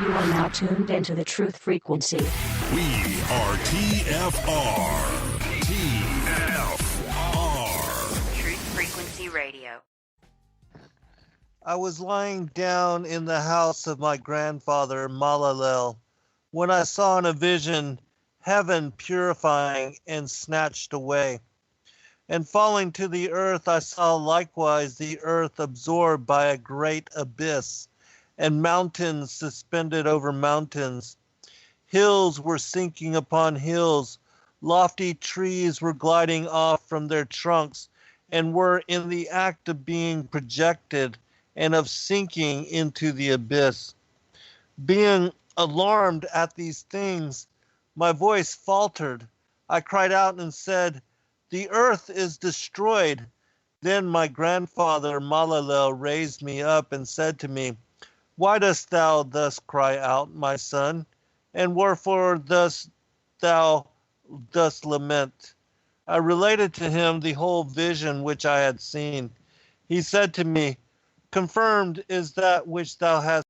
You are now tuned into the truth frequency. We are TFR. TFR. Truth Frequency Radio. I was lying down in the house of my grandfather, Malalel, when I saw in a vision heaven purifying and snatched away. And falling to the earth, I saw likewise the earth absorbed by a great abyss, and mountains suspended over mountains. Hills were sinking upon hills. Lofty trees were gliding off from their trunks and were in the act of being projected and of sinking into the abyss. Being alarmed at these things, my voice faltered. I cried out and said, "The earth is destroyed." Then my grandfather Malalel raised me up and said to me, "Why dost thou thus cry out, my son? And wherefore thus thou dost lament?" I related to him the whole vision which I had seen. He said to me, "Confirmed is that which thou hast.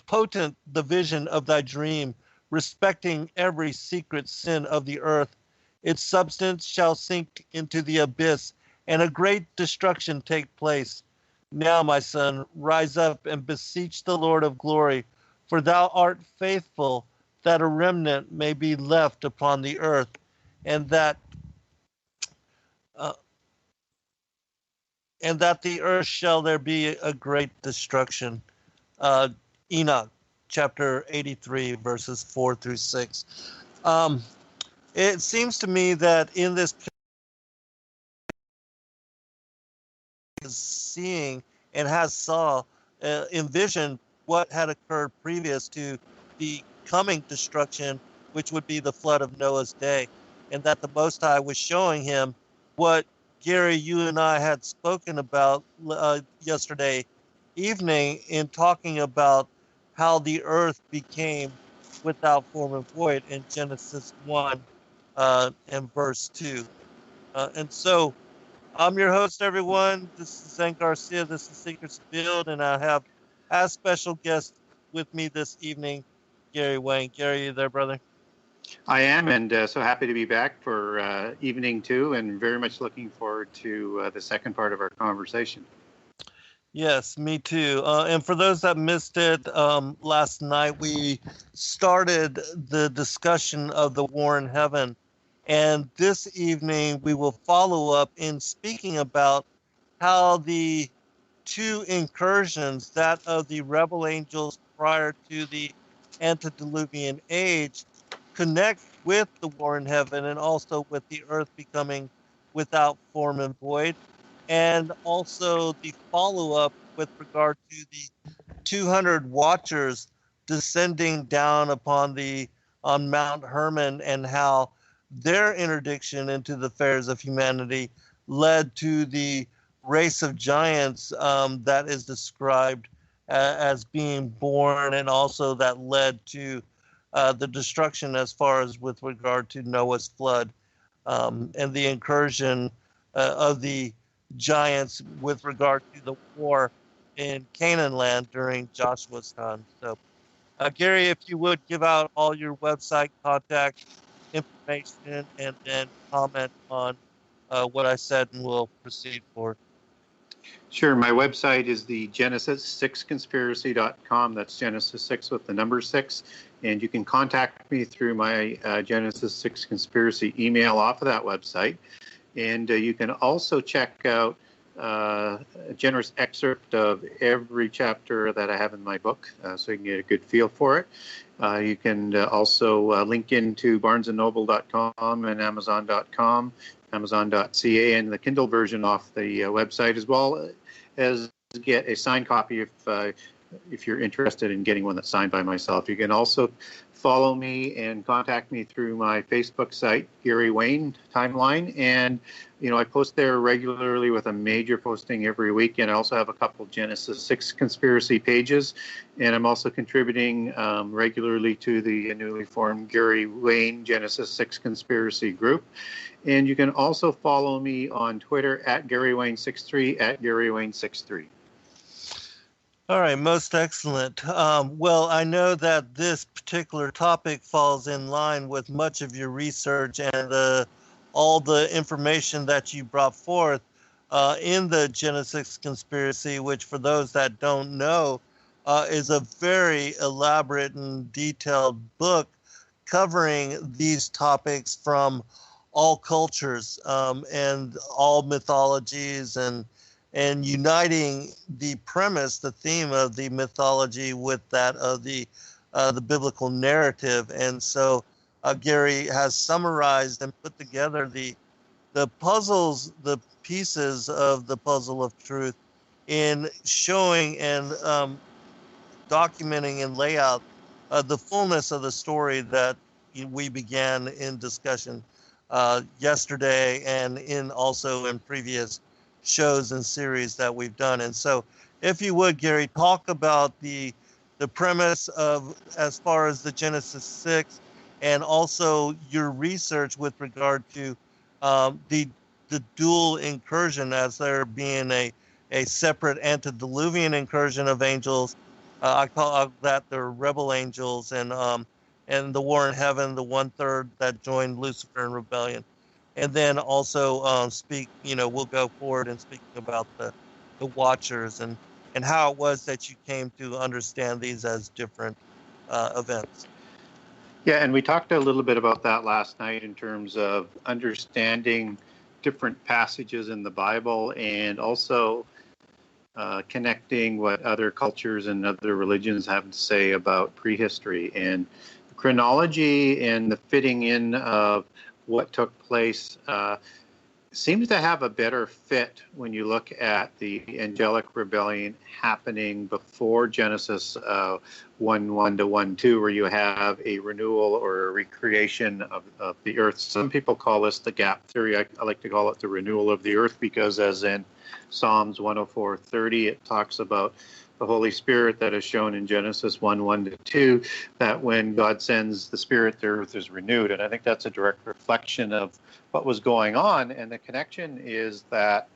Potent the vision of thy dream, respecting every secret sin of the earth. Its substance shall sink into the abyss, and a great destruction take place. Now, my son, rise up and beseech the Lord of glory, for thou art faithful, that a remnant may be left upon the earth, and that the earth shall there be a great destruction." Enoch, chapter 83, verses 4 through 6. It seems to me that in this is seeing and has envisioned what had occurred previous to the coming destruction, which would be the flood of Noah's day, and that the Most High was showing him what Gary, you and I had spoken about yesterday evening in talking about how the earth became without form and void in Genesis 1 and verse 2. And so I'm your host, everyone. This is Zen Garcia. This is Secrets Build, and I have as special guest with me this evening, Gary Wayne. Gary, you there, brother? I am, and so happy to be back for evening 2, and very much looking forward to the second part of our conversation. Yes, me too. And for those that missed it, last night we started the discussion of the war in heaven. And this evening we will follow up in speaking about how the two incursions, that of the rebel angels prior to the antediluvian age, connect with the war in heaven and also with the earth becoming without form and void. And also the follow-up with regard to the 200 watchers descending down on Mount Hermon, and how their interdiction into the affairs of humanity led to the race of giants that is described as being born, and also that led to the destruction as far as with regard to Noah's flood and the incursion of the giants with regard to the war in Canaan land during Joshua's time. So, Gary, if you would give out all your website contact information and then comment on what I said, and we'll proceed forward. Sure. My website is the Genesis6conspiracy.com. That's Genesis 6 with the number 6. And you can contact me through my Genesis 6 Conspiracy email off of that website. And you can also check out a generous excerpt of every chapter that I have in my book, so you can get a good feel for it. You can also link into barnesandnoble.com and amazon.com, amazon.ca, and the Kindle version off the website, as well as get a signed copy if you're interested in getting one that's signed by myself. You can also follow me and contact me through my Facebook site, Gary Wayne Timeline. And, I post there regularly with a major posting every week. And I also have a couple Genesis 6 conspiracy pages. And I'm also contributing regularly to the newly formed Gary Wayne Genesis 6 conspiracy group. And you can also follow me on Twitter at GaryWayne63, at GaryWayne63. All right, most excellent. Well, I know that this particular topic falls in line with much of your research and all the information that you brought forth in the Genesis conspiracy, which, for those that don't know, is a very elaborate and detailed book covering these topics from all cultures and all mythologies and uniting the premise, the theme of the mythology with that of the biblical narrative. And so Gary has summarized and put together the puzzles, the pieces of the puzzle of truth in showing and documenting and layout the fullness of the story that we began in discussion yesterday and in also in previous shows and series that we've done. And so, if you would, Gary, talk about the premise of as far as the Genesis 6 and also your research with regard to the dual incursion as there being a separate antediluvian incursion of angels. I call that the rebel angels and the war in heaven, the 1/3 that joined Lucifer in rebellion, and then also we'll go forward and speaking about the Watchers and how it was that you came to understand these as different events. Yeah, and we talked a little bit about that last night in terms of understanding different passages in the Bible and also connecting what other cultures and other religions have to say about prehistory and the chronology and the fitting in of what took place seems to have a better fit when you look at the angelic rebellion happening before Genesis 1:1 to 1:2, where you have a renewal or a recreation of the earth. Some people call this the gap theory. I like to call it the renewal of the earth because, as in Psalms 104:30, it talks about the Holy Spirit that is shown in Genesis 1:1 to 2, that when God sends the Spirit, the earth is renewed. And I think that's a direct reflection of what was going on. And the connection is that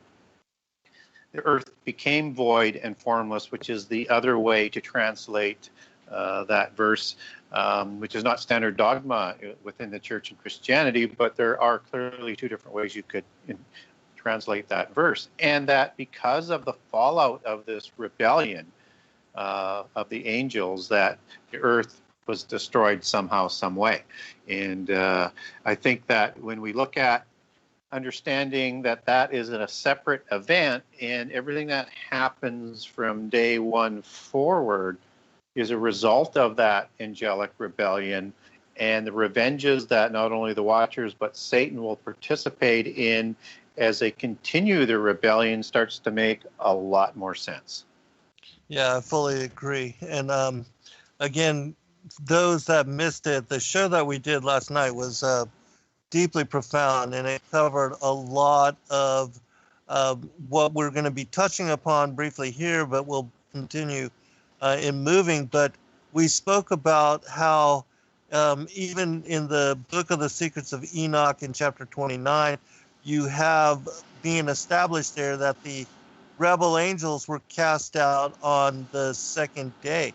the earth became void and formless, which is the other way to translate that verse, which is not standard dogma within the church and Christianity, but there are clearly two different ways you could translate that verse. And that because of the fallout of this rebellion of the angels, that the earth was destroyed somehow, some way. And I think that when we look at understanding that that is a separate event and everything that happens from day one forward is a result of that angelic rebellion and the revenges that not only the Watchers but Satan will participate in as they continue the rebellion starts to make a lot more sense. Yeah, I fully agree. And again, those that missed it, the show that we did last night was deeply profound, and it covered a lot of what we're going to be touching upon briefly here, but we'll continue in moving. But we spoke about how even in the book of the Secrets of Enoch in chapter 29, you have being established there that the rebel angels were cast out on the second day.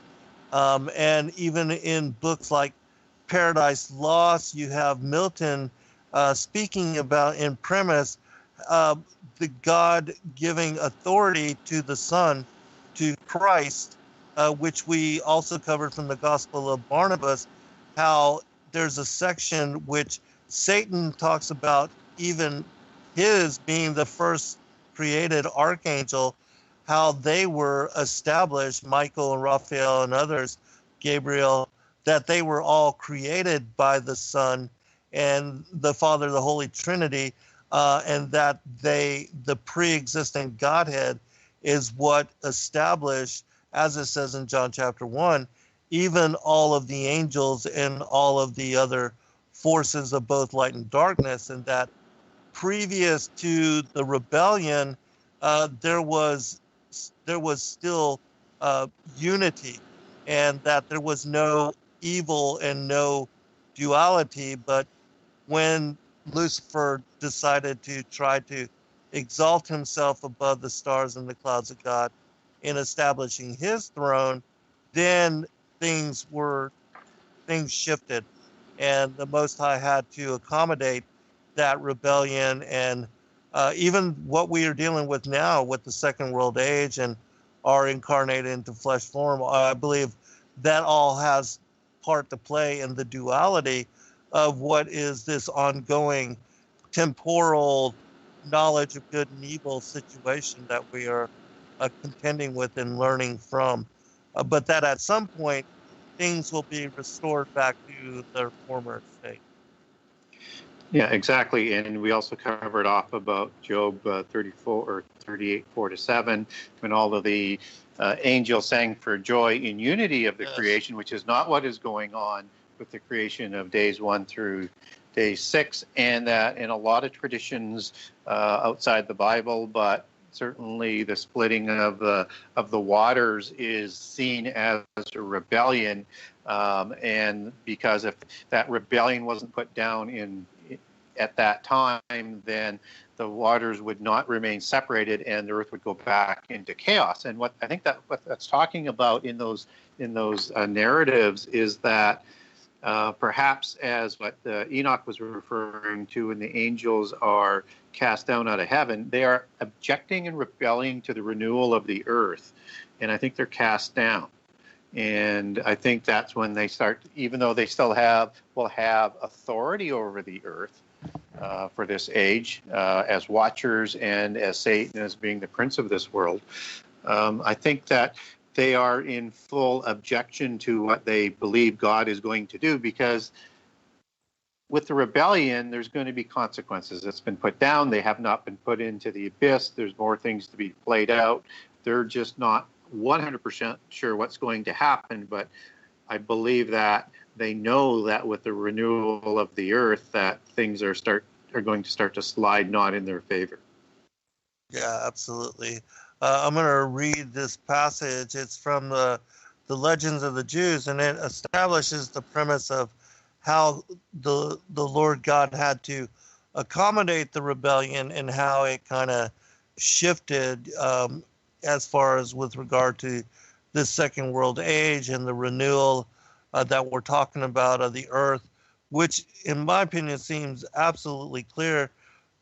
And even in books like Paradise Lost, you have Milton speaking about in premise the God giving authority to the Son, to Christ, which we also covered from the Gospel of Barnabas, how there's a section which Satan talks about even his being the first created archangel, how they were established, Michael and Raphael and others, Gabriel, that they were all created by the Son and the Father, the Holy Trinity, and that the pre-existent Godhead is what established, as it says in John chapter 1, even all of the angels and all of the other forces of both light and darkness, and that previous to the rebellion, there was still unity, and that there was no evil and no duality. But when Lucifer decided to try to exalt himself above the stars and the clouds of God, in establishing his throne, then things shifted, and the Most High had to accommodate that rebellion, and even what we are dealing with now with the Second World Age and are incarnated into flesh form. I believe that all has part to play in the duality of what is this ongoing temporal knowledge of good and evil situation that we are contending with and learning from. But that at some point, things will be restored back to their former state. Yeah, exactly. And we also covered off about Job 34 or 38, 4-7, when all of the angels sang for joy in unity of the creation, which is not what is going on with the creation of days 1 through day 6. And that in a lot of traditions outside the Bible, but certainly the splitting of the waters is seen as a rebellion. And because if that rebellion wasn't put down at that time, then the waters would not remain separated and the earth would go back into chaos. And what I think what that's talking about in those narratives is that perhaps as what Enoch was referring to when the angels are cast down out of heaven, they are objecting and rebelling to the renewal of the earth. And I think they're cast down. And I think that's when they start, even though they still will have authority over the earth for this age as watchers and as Satan as being the prince of this world. I think that they are in full objection to what they believe God is going to do, because with the rebellion, there's going to be consequences. It's been put down. They have not been put into the abyss. There's more things to be played out. They're just not 100% sure what's going to happen, but I believe that they know that with the renewal of the earth, that things are going to start to slide not in their favor. Yeah, absolutely. I'm going to read this passage. It's from the Legends of the Jews, and it establishes the premise of how the Lord God had to accommodate the rebellion and how it kind of shifted as far as with regard to this Second World Age and the renewal that we're talking about of the earth, which in my opinion seems absolutely clear,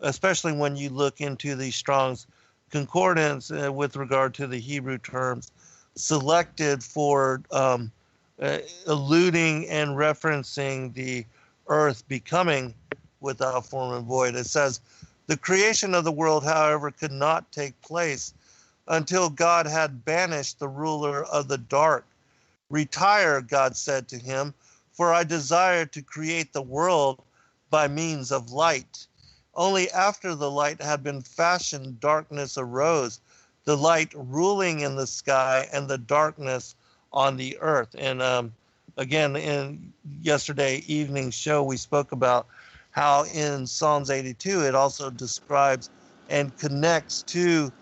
especially when you look into the Strong's Concordance with regard to the Hebrew terms selected for alluding and referencing the earth becoming without form and void. It says, the creation of the world, however, could not take place until God had banished the ruler of the dark. Retire, God said to him, for I desire to create the world by means of light. Only after the light had been fashioned, darkness arose, the light ruling in the sky and the darkness on the earth. And again, in yesterday evening's show, we spoke about how in Psalms 82, it also describes and connects to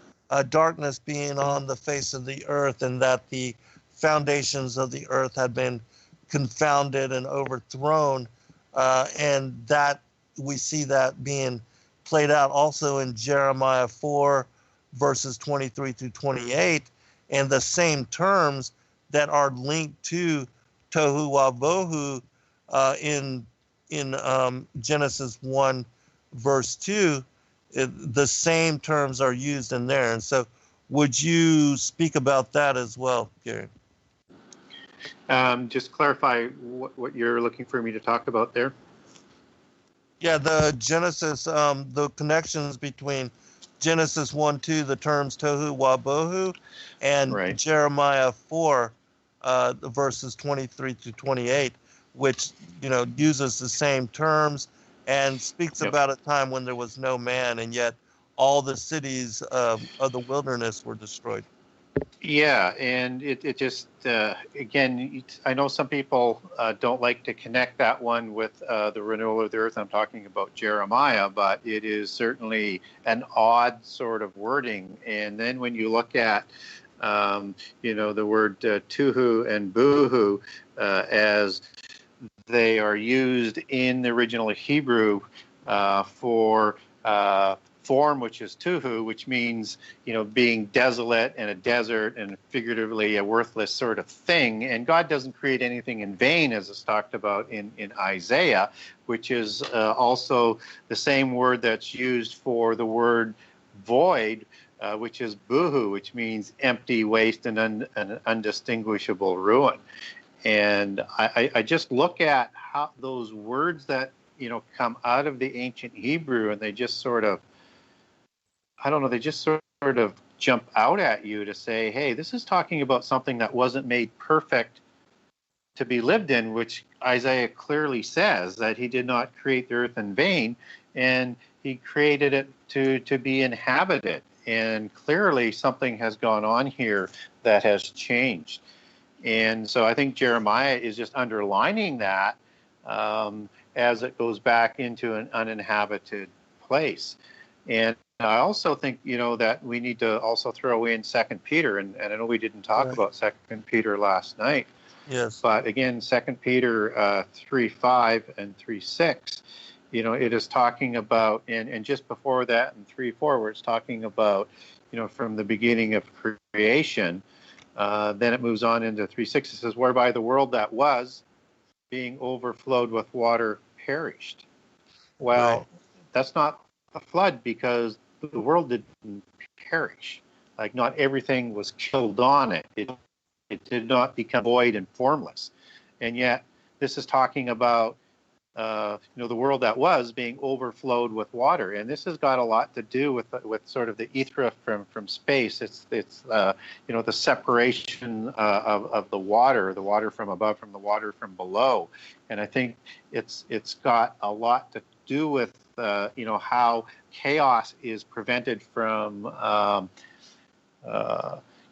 darkness being on the face of the earth, and that the foundations of the earth had been confounded and overthrown. And that we see that being played out also in Jeremiah 4, verses 23 through 28, and the same terms that are linked to tohu wabohu in Genesis 1, verse 2. The same terms are used in there. And so would you speak about that as well, Gary? Just clarify what you're looking for me to talk about there. Yeah, the Genesis, the connections between Genesis 1, 2, the terms tohu wabohu, and right. Jeremiah 4, the verses 23 to 28, which, uses the same terms and speaks about a time when there was no man, and yet all the cities of the wilderness were destroyed. Yeah, and it just, again, I know some people don't like to connect that one with the renewal of the earth. I'm talking about Jeremiah, but it is certainly an odd sort of wording. And then when you look at, the word tuhu and buhu as they are used in the original Hebrew for form, which is tuhu, which means, being desolate and a desert and figuratively a worthless sort of thing. And God doesn't create anything in vain, as is talked about in Isaiah, which is also the same word that's used for the word void, which is buhu, which means empty, waste, and an undistinguishable ruin. And I just look at how those words that come out of the ancient Hebrew, and they just sort of, I don't know, they just sort of jump out at you to say, hey, this is talking about something that wasn't made perfect to be lived in, which Isaiah clearly says that he did not create the earth in vain, and he created it to be inhabited. And clearly something has gone on here that has changed. And so I think Jeremiah is just underlining that as it goes back into an uninhabited place. And I also think, that we need to also throw in 2 Peter, and I know we didn't talk about 2 Peter last night. Yes. But again, 2 Peter 3:5 and 3:6, it is talking about, and just before that in 3:4, where it's talking about, from the beginning of creation, then it moves on into 3:6. It says, whereby the world that was, being overflowed with water, perished. Well, that's not a flood, because the world didn't perish. Like, not everything was killed on it. It did not become void and formless. And yet, this is talking about, the world that was being overflowed with water. And this has got a lot to do with sort of the ethra from space. It's the separation of the water from above from the water from below. And I think it's got a lot to do with, how chaos is prevented from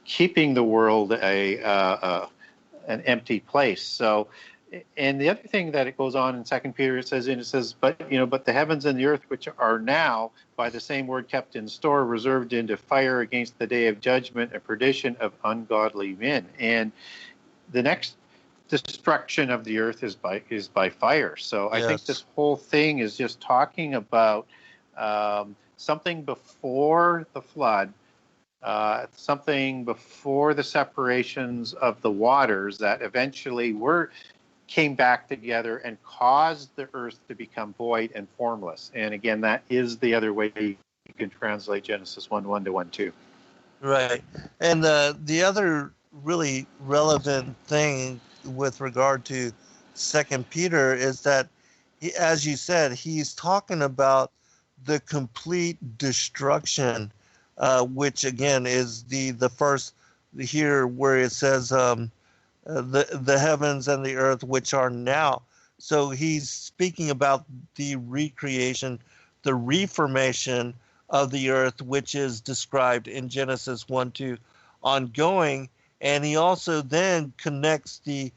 keeping the world an empty place. So, and the other thing that it goes on in 2 Peter, it says, but the heavens and the earth, which are now by the same word kept in store, reserved into fire against the day of judgment and perdition of ungodly men. And the next destruction of the earth is by fire. So I think this whole thing is just talking about something before the flood, something before the separations of the waters that eventually came back together and caused the earth to become void and formless. And again, that is the other way you can translate Genesis 1:1 to 1:2. Right. And the other really relevant thing with regard to 2 Peter is that, as you said, he's talking about the complete destruction, which again is the first here where it says the heavens and the earth which are now. So he's speaking about the recreation, the reformation of the earth, which is described in Genesis 1:2 ongoing. And he also then connects the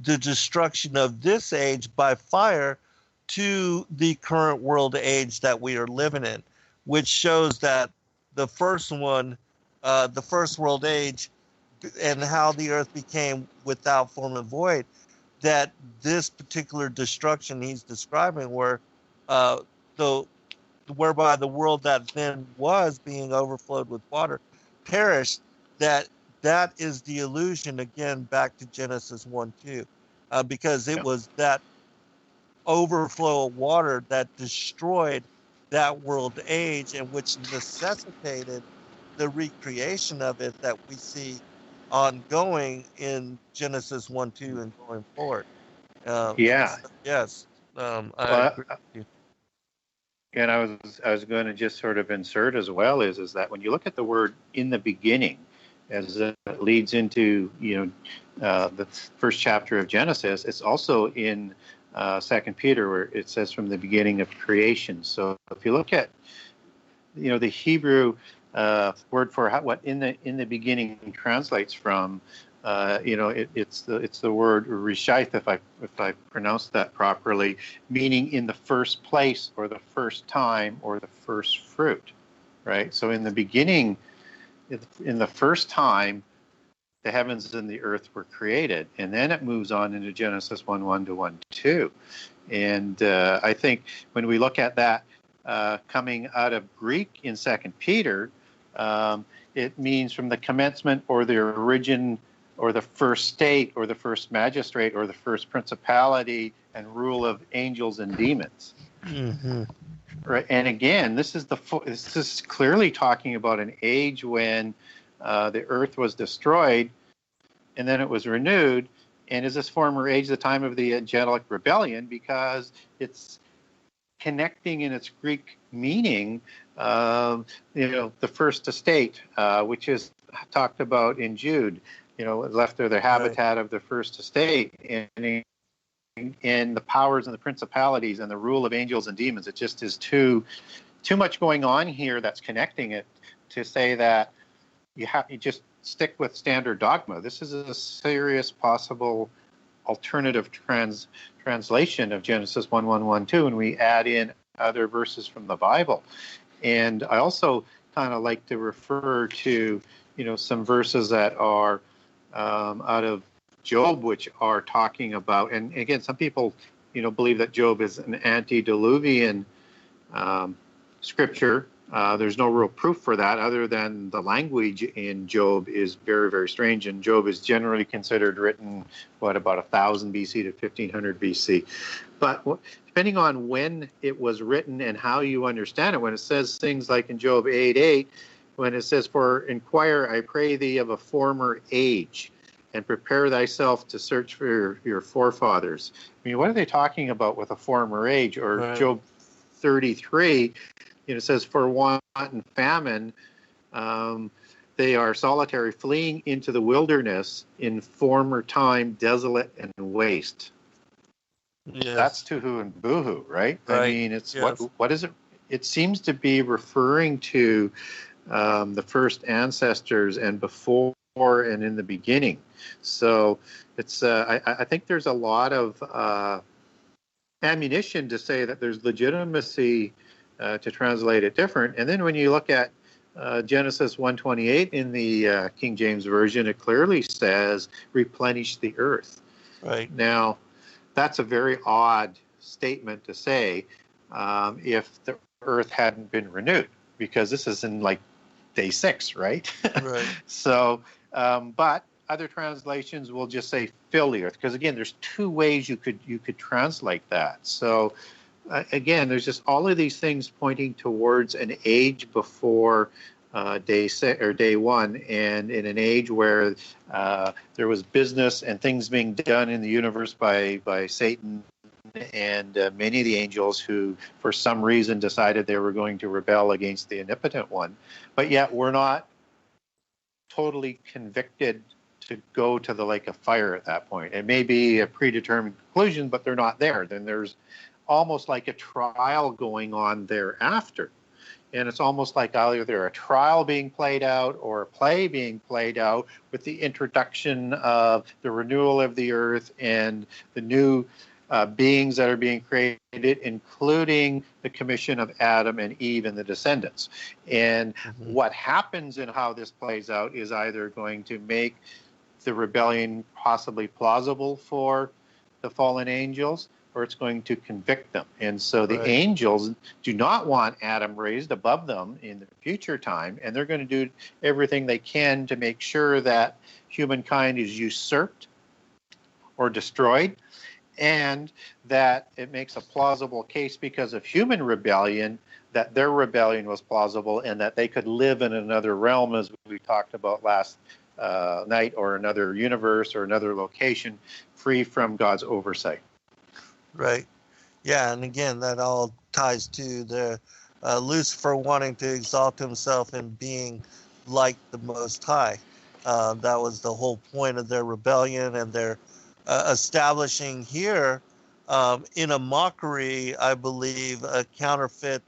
destruction of this age by fire to the current world age that we are living in, which shows that the first one, the first world age, and how the earth became without form and void, that this particular destruction he's describing, whereby the world that then was being overflowed with water perished, that is the allusion again back to Genesis 1:2, because it was that overflow of water that destroyed that world age, and which necessitated the recreation of it that we see ongoing in Genesis 1:2 and going forward. Yes, I agree with you. And I was going to just sort of insert as well is that when you look at the word "in the beginning," as it leads into the first chapter of Genesis, it's also in 2 Peter, where it says from the beginning of creation. So if you look at the Hebrew word for what in the beginning translates from, it's the word rishith, if I pronounce that properly, meaning in the first place or the first time or the first fruit, right? So in the beginning, in the first time, the heavens and the earth were created, and then it moves on into Genesis 1:1 to 1:2, and I think when we look at that coming out of Greek in 2 Peter, it means from the commencement or the origin or the first state or the first magistrate or the first principality and rule of angels and demons. Mm-hmm. Right. And again, this is clearly talking about an age when the earth was destroyed and then it was renewed. And is this former age the time of the angelic rebellion? Because it's connecting in its Greek meaning, the first estate, which is talked about in Jude, left there the habitat of the first estate, and the powers and the principalities and the rule of angels and demons. It just is too much going on here that's connecting it to say that you just stick with standard dogma. This is a serious possible alternative translation of Genesis 1:1, and we add in other verses from the Bible. And I also kind of like to refer to some verses that are out of Job, which are talking about, and again, some people believe that Job is an antediluvian scripture. There's no real proof for that other than the language in Job is very, very strange. And Job is generally considered written, about 1000 BC to 1500 BC. But depending on when it was written and how you understand it, when it says things like in Job 8:8, when it says, "For inquire, I pray thee, of a former age, and prepare thyself to search for your forefathers." I mean, what are they talking about with a former age? Or right. Job 33, it says, "For want and famine, they are solitary, fleeing into the wilderness in former time, desolate and waste." Yes. That's Tuhu and Boohoo, right? I mean, it's what is it? It seems to be referring to the first ancestors and before and in the beginning. So it's I think there's a lot of ammunition to say that there's legitimacy to translate it different. And then when you look at Genesis 1:28 in the King James Version, it clearly says, "Replenish the earth." Right. Now, that's a very odd statement to say if the earth hadn't been renewed, because this is in day 6, right? Right. So, but other translations will just say "fill the earth," because again, there's two ways you could translate that. So, again, there's just all of these things pointing towards an age before day 6 or day 1, and in an age where there was business and things being done in the universe by Satan and many of the angels who, for some reason, decided they were going to rebel against the omnipotent one. But yet we're not totally convicted to go to the lake of fire at that point. It may be a predetermined conclusion, but they're not there. Then there's almost like a trial going on thereafter. And it's almost like either a trial being played out or a play being played out with the introduction of the renewal of the earth and the new beings that are being created, including the commission of Adam and Eve and the descendants. And what happens and how this plays out is either going to make the rebellion possibly plausible for the fallen angels, or it's going to convict them. And so the angels do not want Adam raised above them in the future time, and they're going to do everything they can to make sure that humankind is usurped or destroyed, and that it makes a plausible case because of human rebellion that their rebellion was plausible and that they could live in another realm, as we talked about last night, or another universe or another location, free from God's oversight. Right. Yeah, and again, that all ties to the Lucifer wanting to exalt himself in being like the Most High. That was the whole point of their rebellion, and their establishing here in a mockery, I believe, a counterfeit,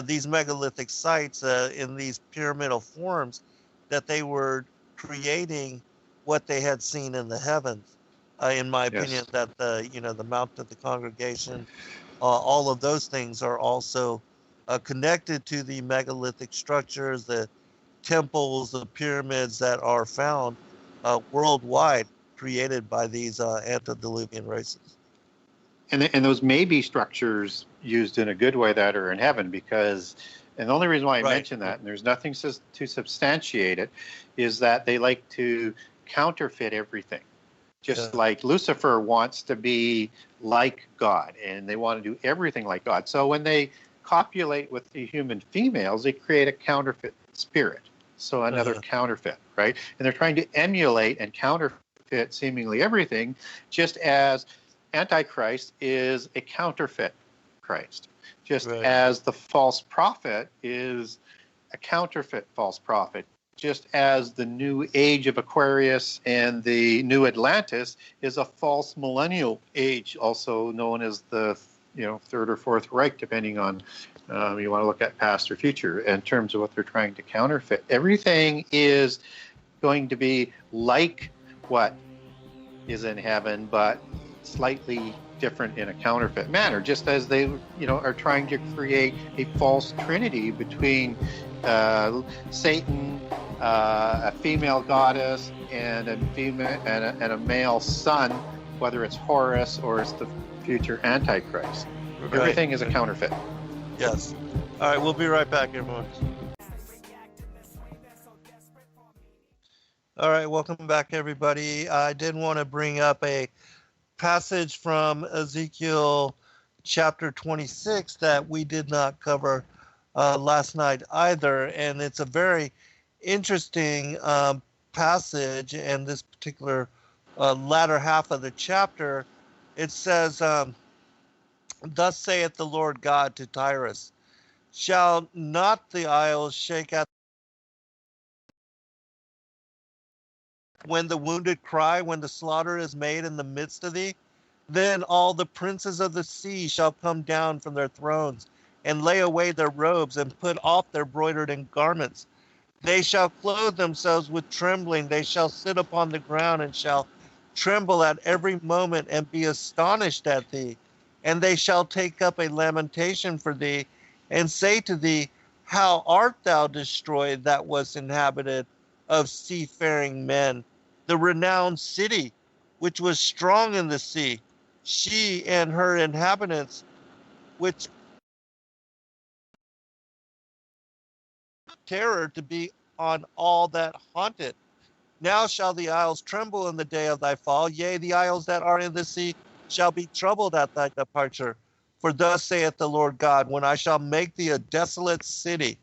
these megalithic sites in these pyramidal forms, that they were creating what they had seen in the heavens. In my opinion, that the Mount of the Congregation, all of those things are also connected to the megalithic structures, the temples, the pyramids that are found worldwide, created by these antediluvian races. and those may be structures used in a good way that are in heaven, because, and the only reason why I mention that, and there's nothing to substantiate it, is that they like to counterfeit everything. Just like Lucifer wants to be like God, and they want to do everything like God. So when they copulate with the human females, they create a counterfeit spirit. So another counterfeit, right? And they're trying to emulate and counterfeit seemingly everything, just as Antichrist is a counterfeit Christ. Just as the false prophet is a counterfeit false prophet. Just as the new age of Aquarius and the new Atlantis is a false millennial age, also known as the Third or Fourth Reich, depending on you want to look at past or future in terms of what they're trying to counterfeit. Everything is going to be like what is in heaven, but slightly different in a counterfeit manner, just as they are trying to create a false trinity between Satan, a female goddess, and a male son, whether it's Horus or it's the future Antichrist. Everything is a counterfeit. Yes. All right, we'll be right back, everyone. All right, welcome back, everybody. I did want to bring up a passage from Ezekiel chapter 26 that we did not cover last night either, and it's a very interesting passage. And this particular latter half of the chapter, it says, "Thus saith the Lord God to Tyrus, shall not the isles shake at when the wounded cry, when the slaughter is made in the midst of thee? Then all the princes of the sea shall come down from their thrones, and lay away their robes, and put off their broidered garments. They shall clothe themselves with trembling. They shall sit upon the ground, and shall tremble at every moment, and be astonished at thee. And they shall take up a lamentation for thee, and say to thee, how art thou destroyed that was inhabited of seafaring men, the renowned city, which was strong in the sea, she and her inhabitants, which terror to be on all that haunt it. Now shall the isles tremble in the day of thy fall, yea, the isles that are in the sea shall be troubled at thy departure. For thus saith the Lord God, when I shall make thee a desolate city,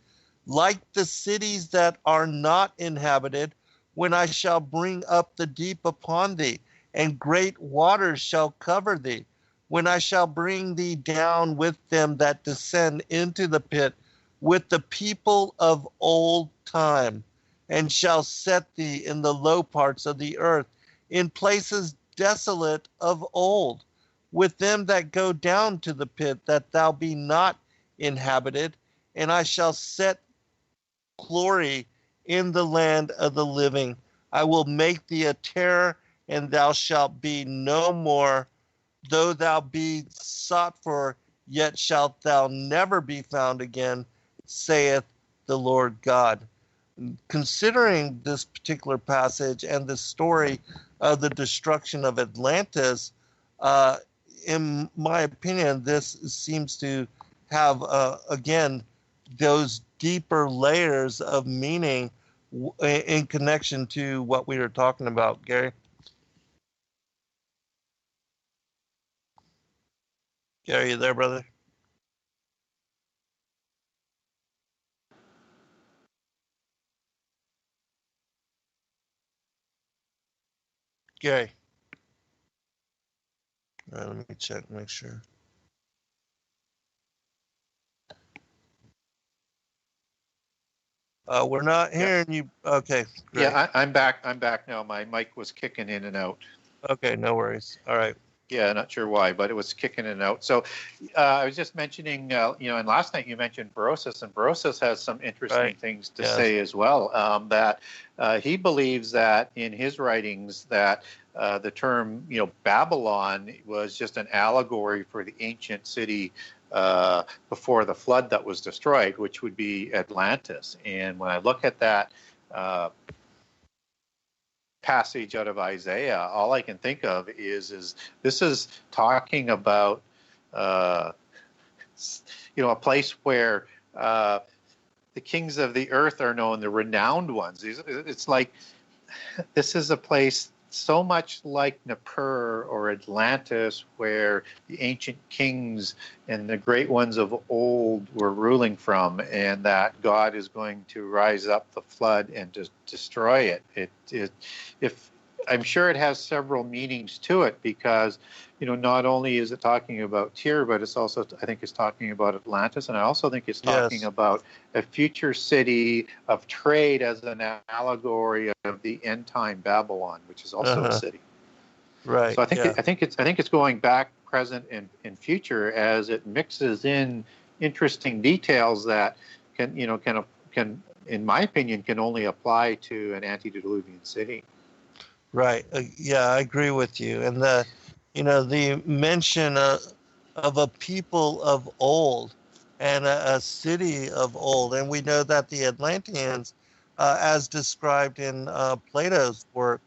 like the cities that are not inhabited, when I shall bring up the deep upon thee, and great waters shall cover thee, when I shall bring thee down with them that descend into the pit, with the people of old time, and shall set thee in the low parts of the earth, in places desolate of old, with them that go down to the pit, that thou be not inhabited, and I shall set glory in the land of the living. I will make thee a terror, and thou shalt be no more. Though thou be sought for, yet shalt thou never be found again, saith the Lord God." Considering this particular passage and the story of the destruction of Atlantis, in my opinion, this seems to have, again, those deeper layers of meaning in connection to what we were talking about, Gary. Gary, you there, brother? Gary. All right, let me check, make sure. We're not hearing you. Okay, great. Yeah, I'm back. I'm back now. My mic was kicking in and out. Okay, no worries. All right. Yeah, not sure why, but it was kicking in and out. So I was just mentioning, and last night you mentioned Berosus, and Berosus has some interesting things to say as well, that he believes that in his writings that the term, Babylon was just an allegory for the ancient city before the flood that was destroyed, which would be Atlantis. And when I look at that, passage out of Isaiah, all I can think of is this is talking about a place where the kings of the earth are known, the renowned ones. It's like this is a place so much like Nippur or Atlantis, where the ancient kings and the great ones of old were ruling from, and that God is going to rise up the flood and just destroy it. If I'm sure it has several meanings to it, because not only is it talking about Tyr, but it's also, I think it's talking about Atlantis, and I also think it's talking about a future city of trade as an allegory of the end time Babylon, which is also a city. Right. So I think it's going back, present, and future as it mixes in interesting details that can in my opinion can only apply to an antediluvian city. Right. Yeah, I agree with you. And the mention of a people of old and a city of old. And we know that the Atlanteans, as described in Plato's work,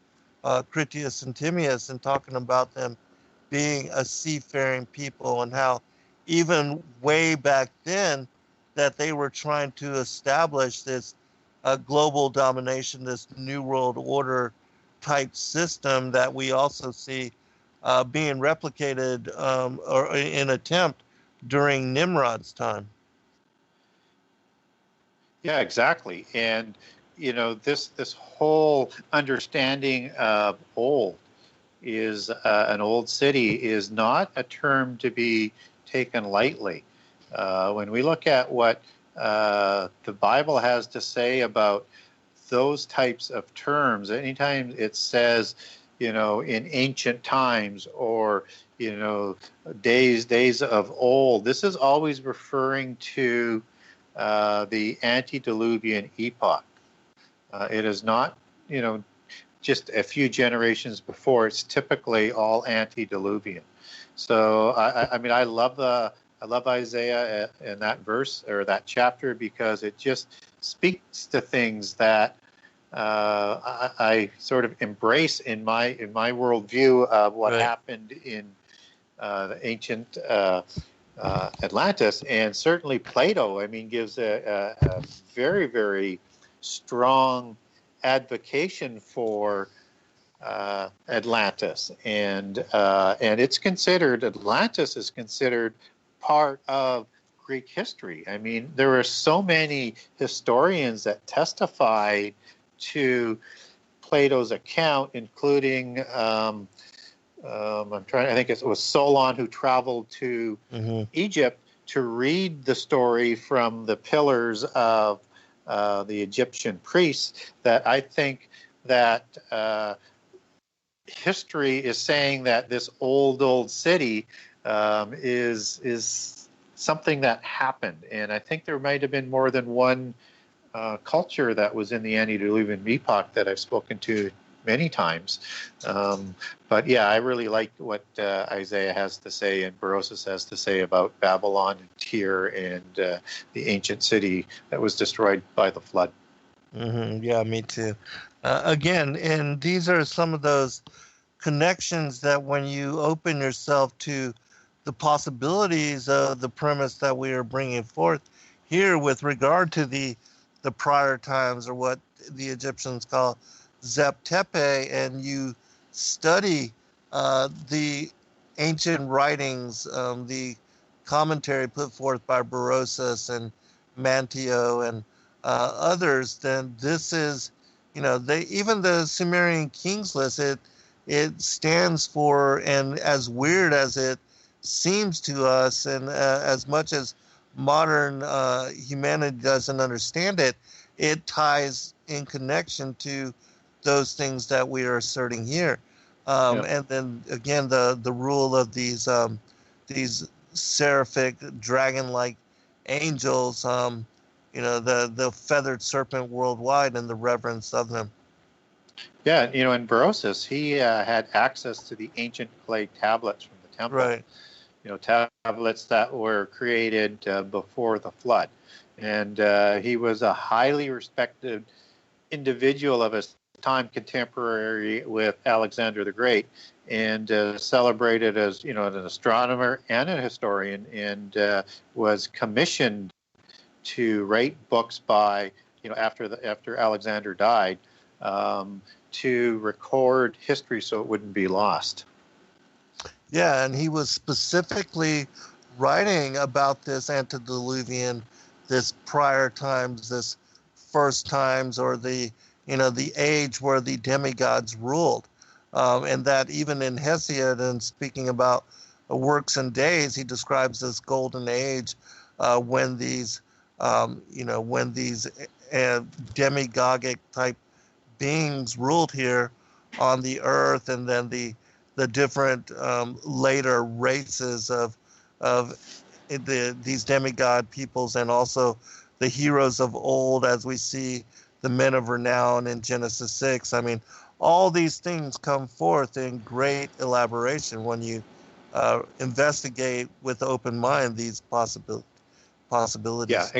Critias and Timaeus, and talking about them being a seafaring people, and how even way back then that they were trying to establish this global domination, this new world order type system that we also see being replicated or in attempt during Nimrod's time. Yeah, exactly. And this whole understanding of old is an old city is not a term to be taken lightly. When we look at what the Bible has to say about those types of terms, anytime it says, in ancient times, or days of old, this is always referring to the antediluvian epoch. It is not, just a few generations before. It's typically all antediluvian. So I love Isaiah in that verse or that chapter, because it just speaks to things that I sort of embrace in my worldview of what happened in the ancient Atlantis. And certainly Plato, gives a very, very strong advocation for Atlantis, and Atlantis is considered part of Greek history. There are so many historians that testified to Plato's account, including I think it was Solon, who traveled to Egypt to read the story from the pillars of the Egyptian priests. That I think that history is saying that this old city is something that happened, and I think there might have been more than one culture that was in the antediluvian epoch that I've spoken to many times. But yeah, I really like what Isaiah has to say and Berosus has to say about Babylon and Tyr and the ancient city that was destroyed by the flood. Yeah, me too. Again, and these are some of those connections that when you open yourself to the possibilities of the premise that we are bringing forth here with regard to the prior times, or what the Egyptians call Zep Tepe, and you study the ancient writings, the commentary put forth by Berosus and Mantio and others, then this is, even the Sumerian Kings list, it stands for, and as weird as it seems to us, and as much as modern humanity doesn't understand it, it ties in connection to those things that we are asserting here. And then again, the rule of these seraphic dragon-like angels, the feathered serpent worldwide, and the reverence of them. Yeah, in Berosus, he had access to the ancient clay tablets from the temple. Right. Tablets that were created before the flood. And he was a highly respected individual of his time contemporary with Alexander the Great, and celebrated as an astronomer and a historian, and was commissioned to write books by after Alexander died, to record history so it wouldn't be lost. Yeah, and he was specifically writing about this antediluvian, this prior times, this first times, or the age where the demigods ruled, and that even in Hesiod, and speaking about works and days, he describes this golden age when these demigogic type beings ruled here on the earth, and then the different later races of these demigod peoples, and also the heroes of old, as we see the men of renown in Genesis 6. I mean, all these things come forth in great elaboration when you investigate with open mind these possibilities.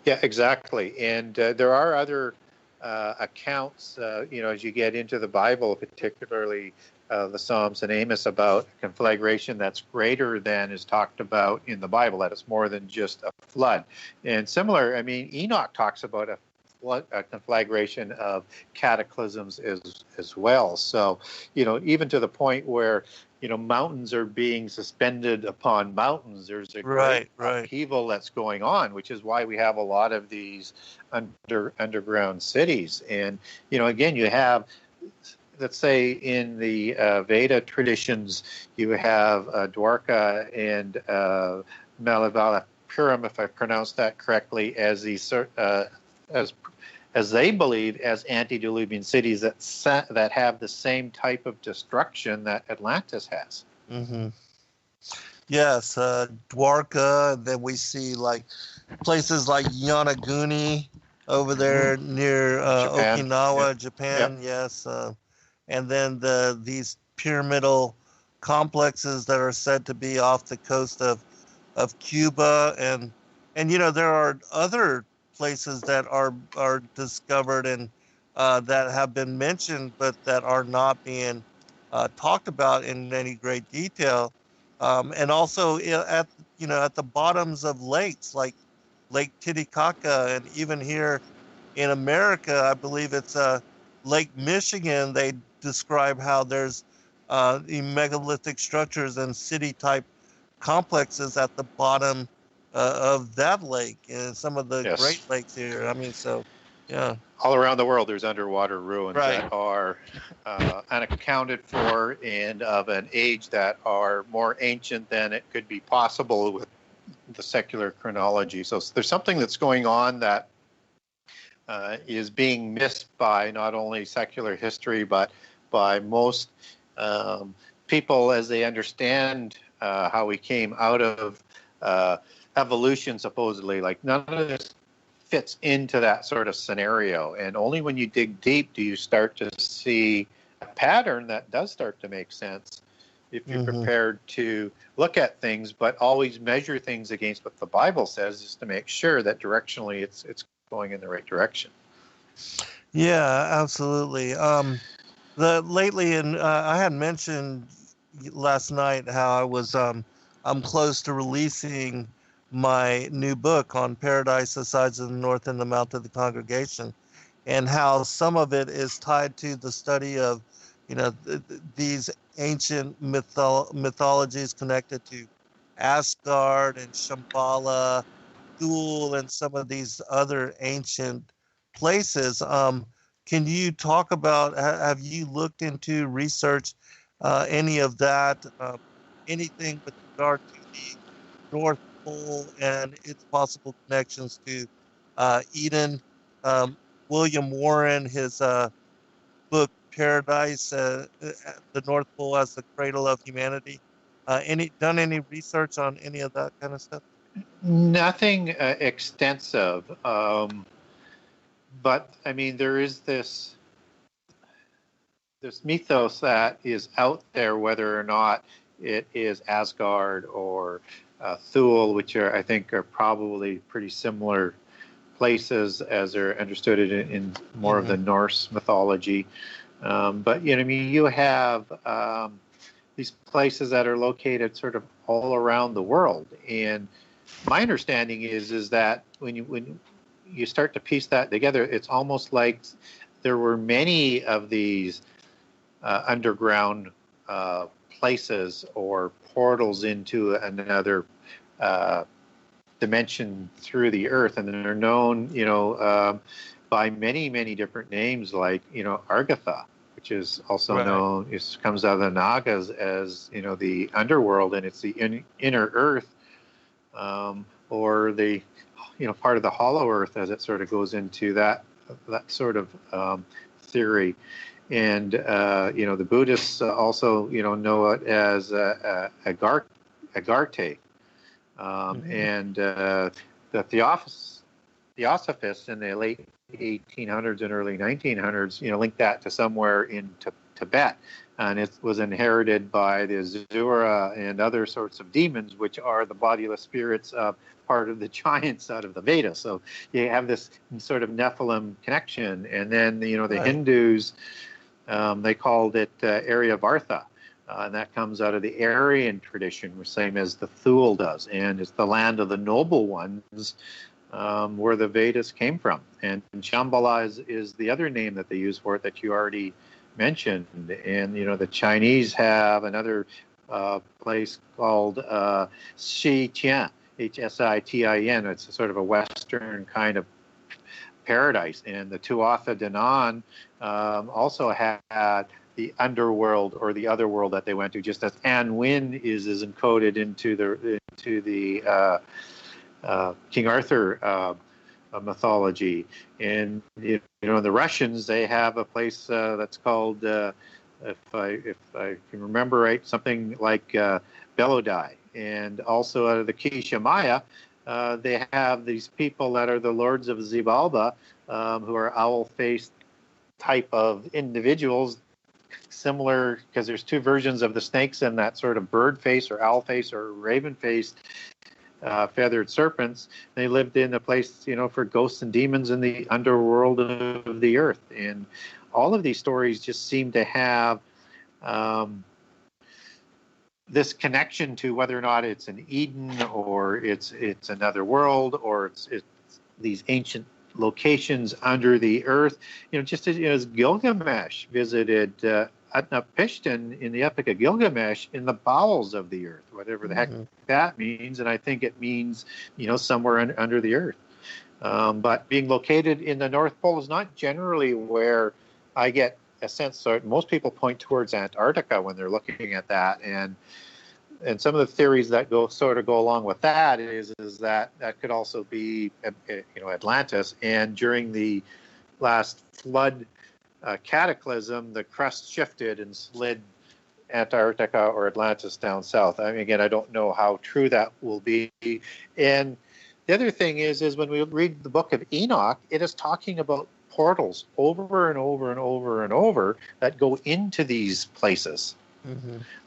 Yeah, exactly. And there are other accounts, as you get into the Bible, particularly the Psalms and Amos, about conflagration that's greater than is talked about in the Bible, that it's more than just a flood. And similar, I mean, Enoch talks about a conflagration of cataclysms as well. So, even to the point where, mountains are being suspended upon mountains, there's a great upheaval that's going on, which is why we have a lot of these underground cities. And, again, you have, let's say in the Veda traditions, you have Dwarka and Malabalapuram, if I pronounced that correctly, as these as they believe, as antediluvian cities that have the same type of destruction that Atlantis has. Mm-hmm. Yes, Dwarka. Then we see like places like Yonaguni over there near Okinawa, Japan. Yep. Yes, and then these pyramidal complexes that are said to be off the coast of Cuba, and there are other places that are discovered and that have been mentioned, but that are not being talked about in any great detail, and also at the bottoms of lakes like Lake Titicaca, and even here in America, I believe it's Lake Michigan. They describe how there's the megalithic structures and city type complexes at the bottom of that lake, and some of the Great Lakes here. I mean, so yeah. All around the world, there's underwater ruins that are unaccounted for, and of an age that are more ancient than it could be possible with the secular chronology. So there's something that's going on that is being missed by not only secular history, but by most people as they understand how we came out of evolution, supposedly. Like, none of this fits into that sort of scenario, and only when you dig deep do you start to see a pattern that does start to make sense, if you're prepared to look at things, but always measure things against what the Bible says, just to make sure that directionally it's going in the right direction. Yeah, absolutely. Lately, and I had mentioned last night how I was I'm close to releasing my new book on Paradise, the Sides of the North, and the Mount of the Congregation, and how some of it is tied to the study of, these ancient mythologies connected to Asgard and Shambhala, Thule, and some of these other ancient places. Can you talk about, have you looked into research any of that, anything with regard to the North Pole and its possible connections to Eden? William Warren, his book Paradise, the North Pole as the Cradle of Humanity. Done any research on any of that kind of stuff? Nothing extensive, but I mean, there is this mythos that is out there, whether or not it is Asgard or Thule, which I think are probably pretty similar places as they're understood in more of the Norse mythology. But I mean, you have these places that are located sort of all around the world, and my understanding is that when you start to piece that together, it's almost like there were many of these underground places or portals into another dimension through the earth, and they're known, by many different names, like Argatha, which is also known. It comes out of the Nagas as the underworld, and it's the inner earth, or the part of the hollow earth, as it sort of goes into that sort of theory. And the Buddhists also know it as Agarte. And the Theosophists in the late 1800s and early 1900s, linked that to somewhere in Tibet, and it was inherited by the Zura and other sorts of demons, which are the bodiless spirits of part of the giants out of the Vedas. So you have this sort of Nephilim connection, and then the Hindus, they called it Aryavartha. And that comes out of the Aryan tradition, same as the Thule does. And it's the land of the noble ones, where the Vedas came from. And Shambhala is the other name that they use for it that you already mentioned. And, the Chinese have another place called Shitian, Hsitin. It's a sort of a Western kind of paradise. And the Tuatha De Nan also had the underworld or the other world that they went to, just as Anwin is encoded into the King Arthur mythology. And the Russians, they have a place that's called, if I can remember right, something like Belodai. And also out of the Kisha Maya, they have these people that are the lords of Xibalba, who are owl-faced type of individuals, similar, because there's two versions of the snakes in that sort of bird face or owl face or raven face, feathered serpents. They lived in a place, for ghosts and demons in the underworld of the earth. And all of these stories just seem to have this connection to whether or not it's an Eden or it's another world, or it's these ancient locations under the earth. Just as Gilgamesh visited Utnapishtim in the Epic of Gilgamesh in the bowels of the earth, whatever the heck that means. And I think it means, somewhere under the earth. But being located in the North Pole is not generally where I get a sense. So most people point towards Antarctica when they're looking at that. And some of the theories that go along with that is that could also be, Atlantis. And during the last flood cataclysm, the crust shifted and slid Antarctica or Atlantis down south. I mean, again, I don't know how true that will be. And the other thing is when we read the book of Enoch, it is talking about portals over and over and over and over that go into these places,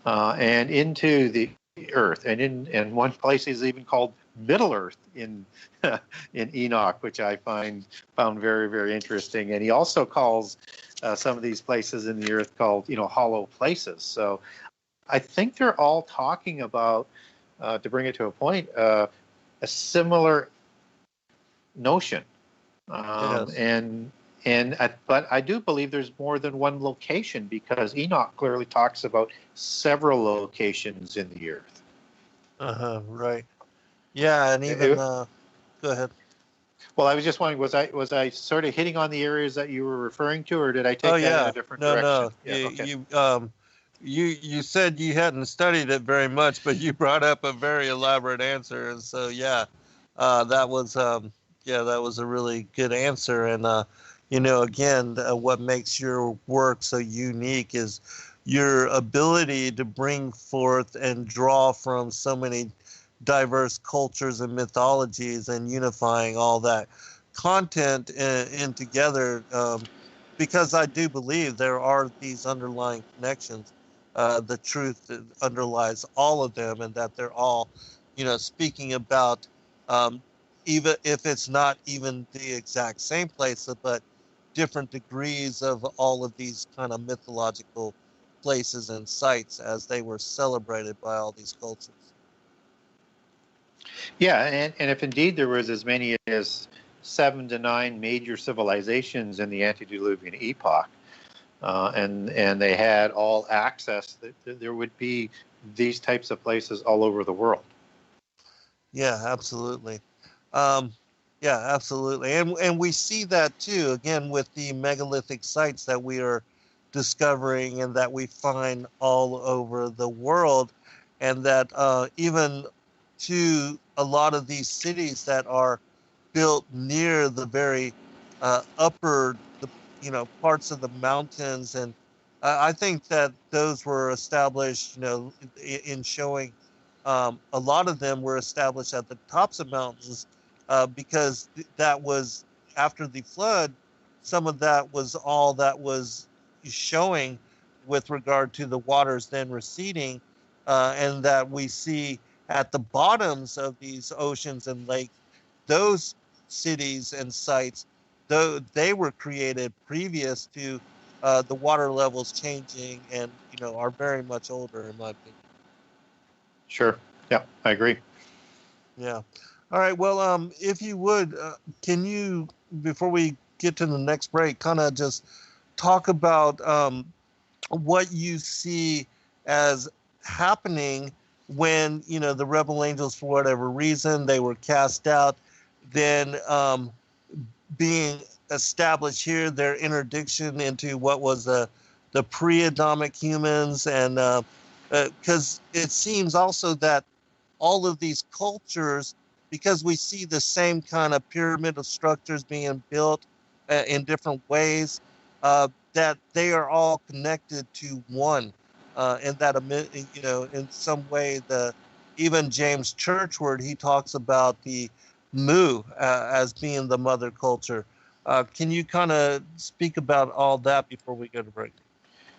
and into the earth. And one place is even called Middle Earth in Enoch, which I found very, very interesting. And he also calls some of these places in the earth called, hollow places. So I think they're all talking about, to bring it to a point, a similar notion. But I do believe there's more than one location, because Enoch clearly talks about several locations in the earth. Right. Yeah, and even go ahead. Well, I was just wondering, was I sort of hitting on the areas that you were referring to, or did I take that in a different direction? No. Yeah, You said you hadn't studied it very much, but you brought up a very elaborate answer, and so that was a really good answer. And again, what makes your work so unique is your ability to bring forth and draw from so many diverse cultures and mythologies and unifying all that content in together, because I do believe there are these underlying connections, the truth that underlies all of them, and that they're all, speaking about even if it's not even the exact same place, but different degrees of all of these kind of mythological places and sites as they were celebrated by all these cultures. Yeah, and if indeed there was as many as 7 to 9 major civilizations in the antediluvian epoch, and they had all access, there would be these types of places all over the world. Yeah, absolutely. Um, yeah, absolutely. And we see that too, again, with the megalithic sites that we are discovering and that we find all over the world. And that even to a lot of these cities that are built near the very upper, parts of the mountains. And I think that those were established, in showing a lot of them were established at the tops of mountains because that was after the flood. Some of that was all that was showing with regard to the waters then receding, and that we see at the bottoms of these oceans and lakes, those cities and sites, though they were created previous to the water levels changing, and are very much older in my opinion. Sure. Yeah, I agree. Yeah. All right. Well, if you would, can you, before we get to the next break, kind of just talk about what you see as happening when, the rebel angels, for whatever reason, they were cast out, then being established here, their interdiction into what was the pre-Adamic humans, and because it seems also that all of these cultures, because we see the same kind of pyramidal structures being built in different ways, that they are all connected to one, and that in some way even James Churchward, he talks about the Mu as being the mother culture. Can you kind of speak about all that before we go to break?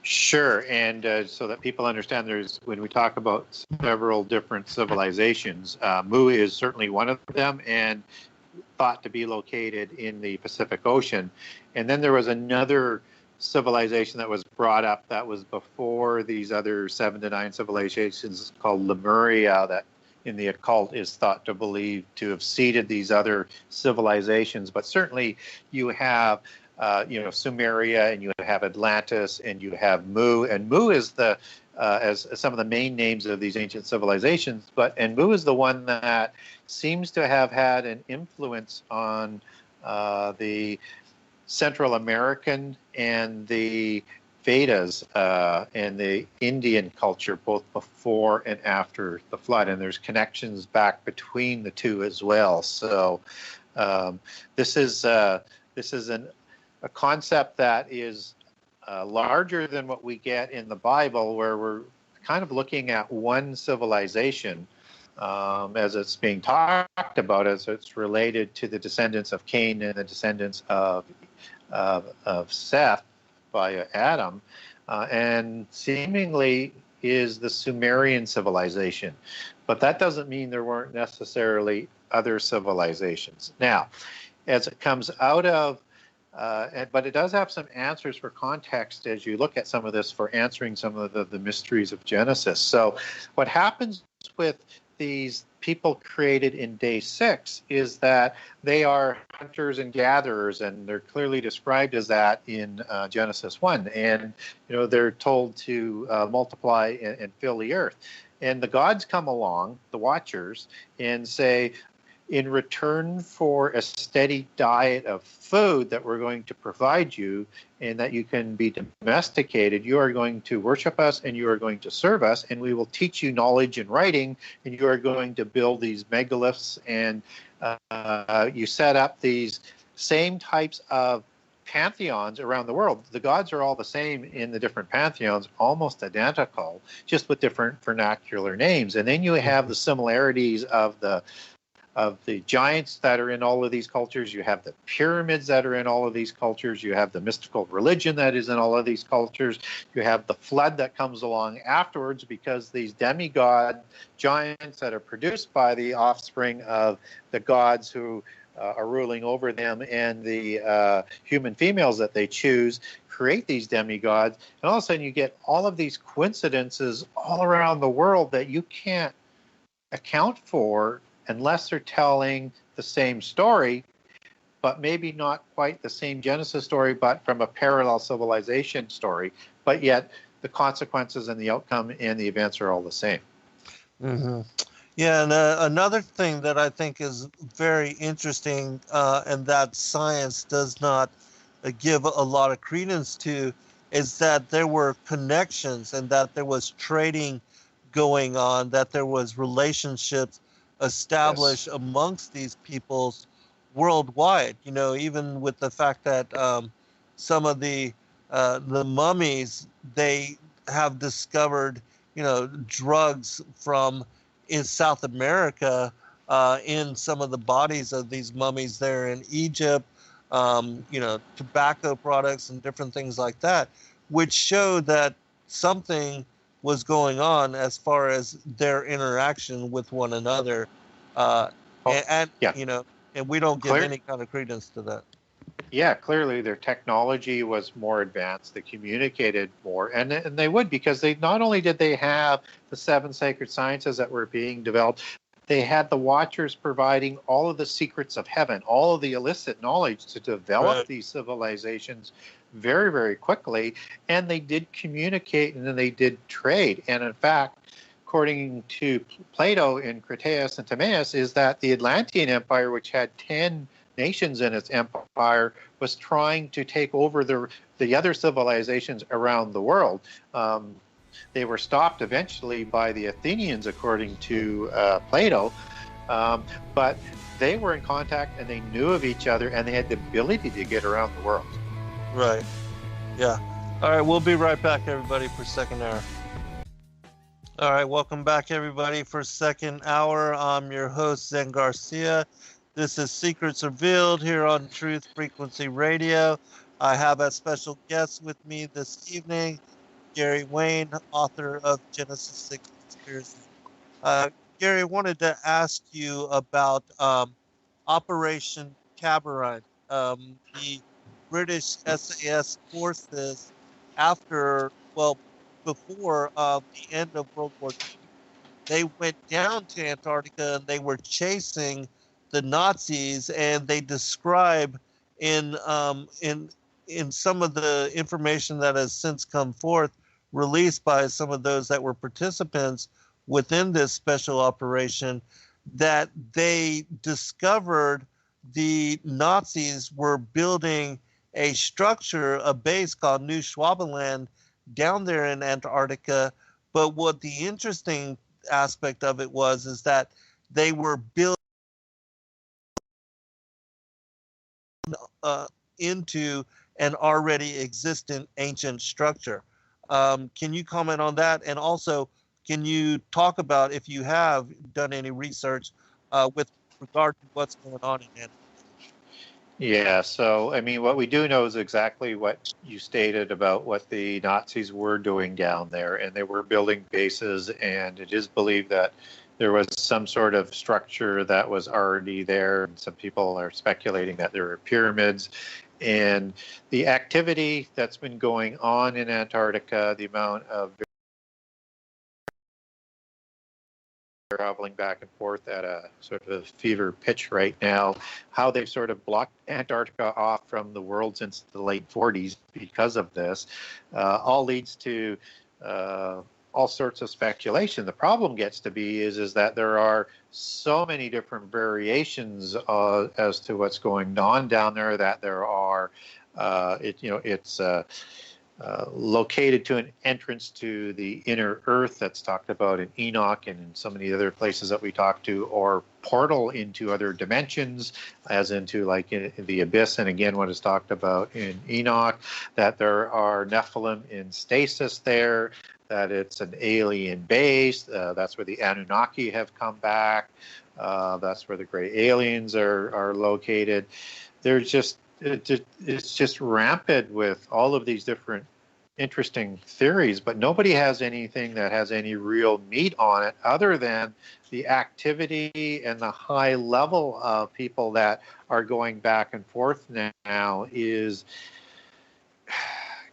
Sure, and so that people understand, when we talk about several different civilizations, Mu is certainly one of them, and thought to be located in the Pacific Ocean. And then there was another civilization that was brought up that was before these other 7 to 9 civilizations, called Lemuria, that in the occult is thought to believe to have seeded these other civilizations. But certainly you have Sumeria, and you have Atlantis, and you have Mu. And Mu is as some of the main names of these ancient civilizations. And Mu is the one that seems to have had an influence on the Central American and the Vedas and the Indian culture, both before and after the flood. And there's connections back between the two as well. So this is a concept that is larger than what we get in the Bible, where we're kind of looking at one civilization as it's being talked about, as it's related to the descendants of Cain and the descendants of Seth by Adam, and seemingly is the Sumerian civilization. But that doesn't mean there weren't necessarily other civilizations. Now, as it comes out of but it does have some answers for context as you look at some of this, for answering some of the mysteries of Genesis. So what happens with these people created in day 6 is that they are hunters and gatherers, and they're clearly described as that in Genesis 1. And they're told to multiply and fill the earth. And the gods come along, the watchers, and say, in return for a steady diet of food that we're going to provide you, and that you can be domesticated, you are going to worship us, and you are going to serve us, and we will teach you knowledge and writing, and you are going to build these megaliths, and you set up these same types of pantheons around the world. The gods are all the same in the different pantheons, almost identical, just with different vernacular names. And then you have the similarities of the the giants that are in all of these cultures. You have the pyramids that are in all of these cultures. You have the mystical religion that is in all of these cultures. You have the flood that comes along afterwards, because these demigod giants that are produced by the offspring of the gods who are ruling over them, and the human females that they choose, create these demigods. And all of a sudden you get all of these coincidences all around the world that you can't account for unless they're telling the same story, but maybe not quite the same Genesis story, but from a parallel civilization story. But yet the consequences and the outcome and the events are all the same. Mm-hmm. Yeah, and another thing that I think is very interesting, and that science does not give a lot of credence to, is that there were connections and that there was trading going on, that there was relationships established amongst these peoples worldwide. You know, even with the fact that some of the mummies, they have discovered, you know, drugs from in South America in some of the bodies of these mummies there in Egypt, you know, tobacco products and different things like that, which show that something was going on as far as their interaction with one another. Yeah. You know, and we don't give any kind of credence to that. Yeah, clearly their technology was more advanced. They communicated more, and they would, because they not only did they have the 7 sacred sciences that were being developed, they had the Watchers providing all of the secrets of heaven, all of the illicit knowledge to develop these civilizations very, very quickly. And they did communicate, and then they did trade. And in fact, according to Plato in Critias and Timaeus, is that the Atlantean Empire, which had 10 nations in its empire, was trying to take over the other civilizations around the world. They were stopped eventually by the Athenians, according to Plato, but they were in contact and they knew of each other, and they had the ability to get around the world. Right. Yeah. All right, we'll be right back, everybody, for second hour. All right, welcome back, everybody, for second hour. I'm your host, Zen Garcia. This is Secrets Revealed here on Truth Frequency Radio. I have a special guest with me this evening, Gary Wayne, author of Genesis 6 Conspiracy. Gary, I wanted to ask you about Operation Cabaret. The British SAS forces, before the end of World War II, they went down to Antarctica and they were chasing the Nazis, and they describe in some of the information that has since come forth, released by some of those that were participants within this special operation, that they discovered the Nazis were building a structure, a base called New Schwabenland down there in Antarctica. But what the interesting aspect of it was is that they were built into an already existent ancient structure. Can you comment on that? And also, can you talk about, if you have done any research with regard to what's going on in Antarctica? Yeah, so I mean, what we do know is exactly what you stated about what the Nazis were doing down there, and they were building bases, and it is believed that there was some sort of structure that was already there, and some people are speculating that there were pyramids. And the activity that's been going on in Antarctica, the amount of traveling back and forth at a sort of fever pitch right now, how they've sort of blocked Antarctica off from the world since the late 40s because of this, all leads to all sorts of speculation. The problem gets to be is that there are so many different variations as to what's going on down there, that there are it's located to an entrance to the inner earth that's talked about in Enoch and in so many other places that we talk to, or portal into other dimensions, as into like in the abyss, and again what is talked about in Enoch, that there are Nephilim in stasis there, that it's an alien base. That's where the Anunnaki have come back. That's where the gray aliens are located. It's just rampant with all of these different interesting theories, but nobody has anything that has any real meat on it other than the activity and the high level of people that are going back and forth now is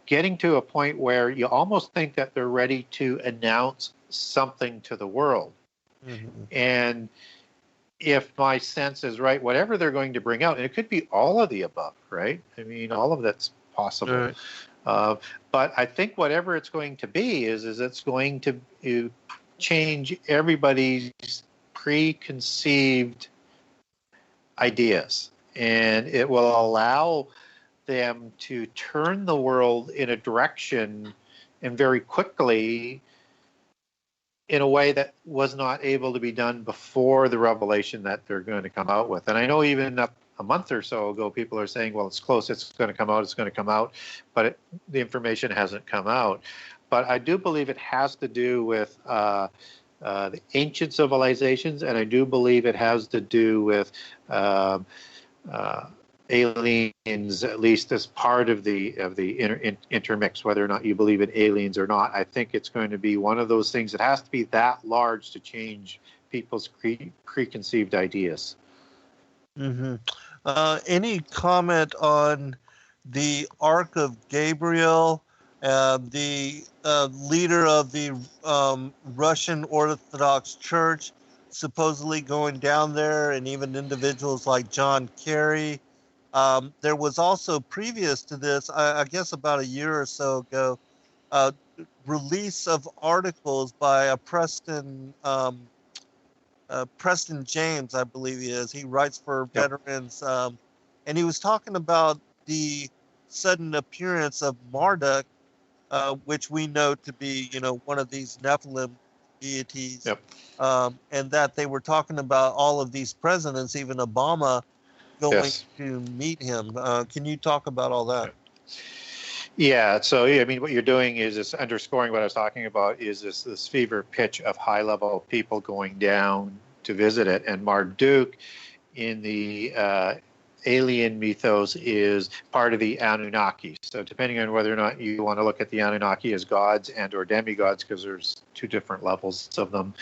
getting to a point where you almost think that they're ready to announce something to the world. Mm-hmm. And if my sense is right, whatever they're going to bring out, and it could be all of the above, right? I mean, all of that's possible. Right. But I think whatever it's going to be is it's going to change everybody's preconceived ideas, and it will allow them to turn the world in a direction and very quickly in a way that was not able to be done before the revelation that they're going to come out with. And I know even up a month or so ago, people are saying, well, it's close, it's going to come out, but the information hasn't come out. But I do believe it has to do with the ancient civilizations, and I do believe it has to do with aliens, at least as part of the intermix, whether or not you believe in aliens or not. I think it's going to be one of those things that has to be that large to change people's preconceived ideas. Mm-hmm. Any comment on the Ark of Gabriel, the leader of the Russian Orthodox Church supposedly going down there, and even individuals like John Kerry? There was also, previous to this, I guess about a year or so ago, release of articles by Preston James, I believe he is. He writes for veterans, and he was talking about the sudden appearance of Marduk, which we know to be, one of these Nephilim deities, and that they were talking about all of these presidents, even Obama, going to meet him. Can you talk about all that? Yeah, so I mean, what you're doing is underscoring what I was talking about, is this fever pitch of high-level people going down to visit it. And Marduk in the alien mythos is part of the Anunnaki. So depending on whether or not you want to look at the Anunnaki as gods and or demigods, because there's two different levels of them,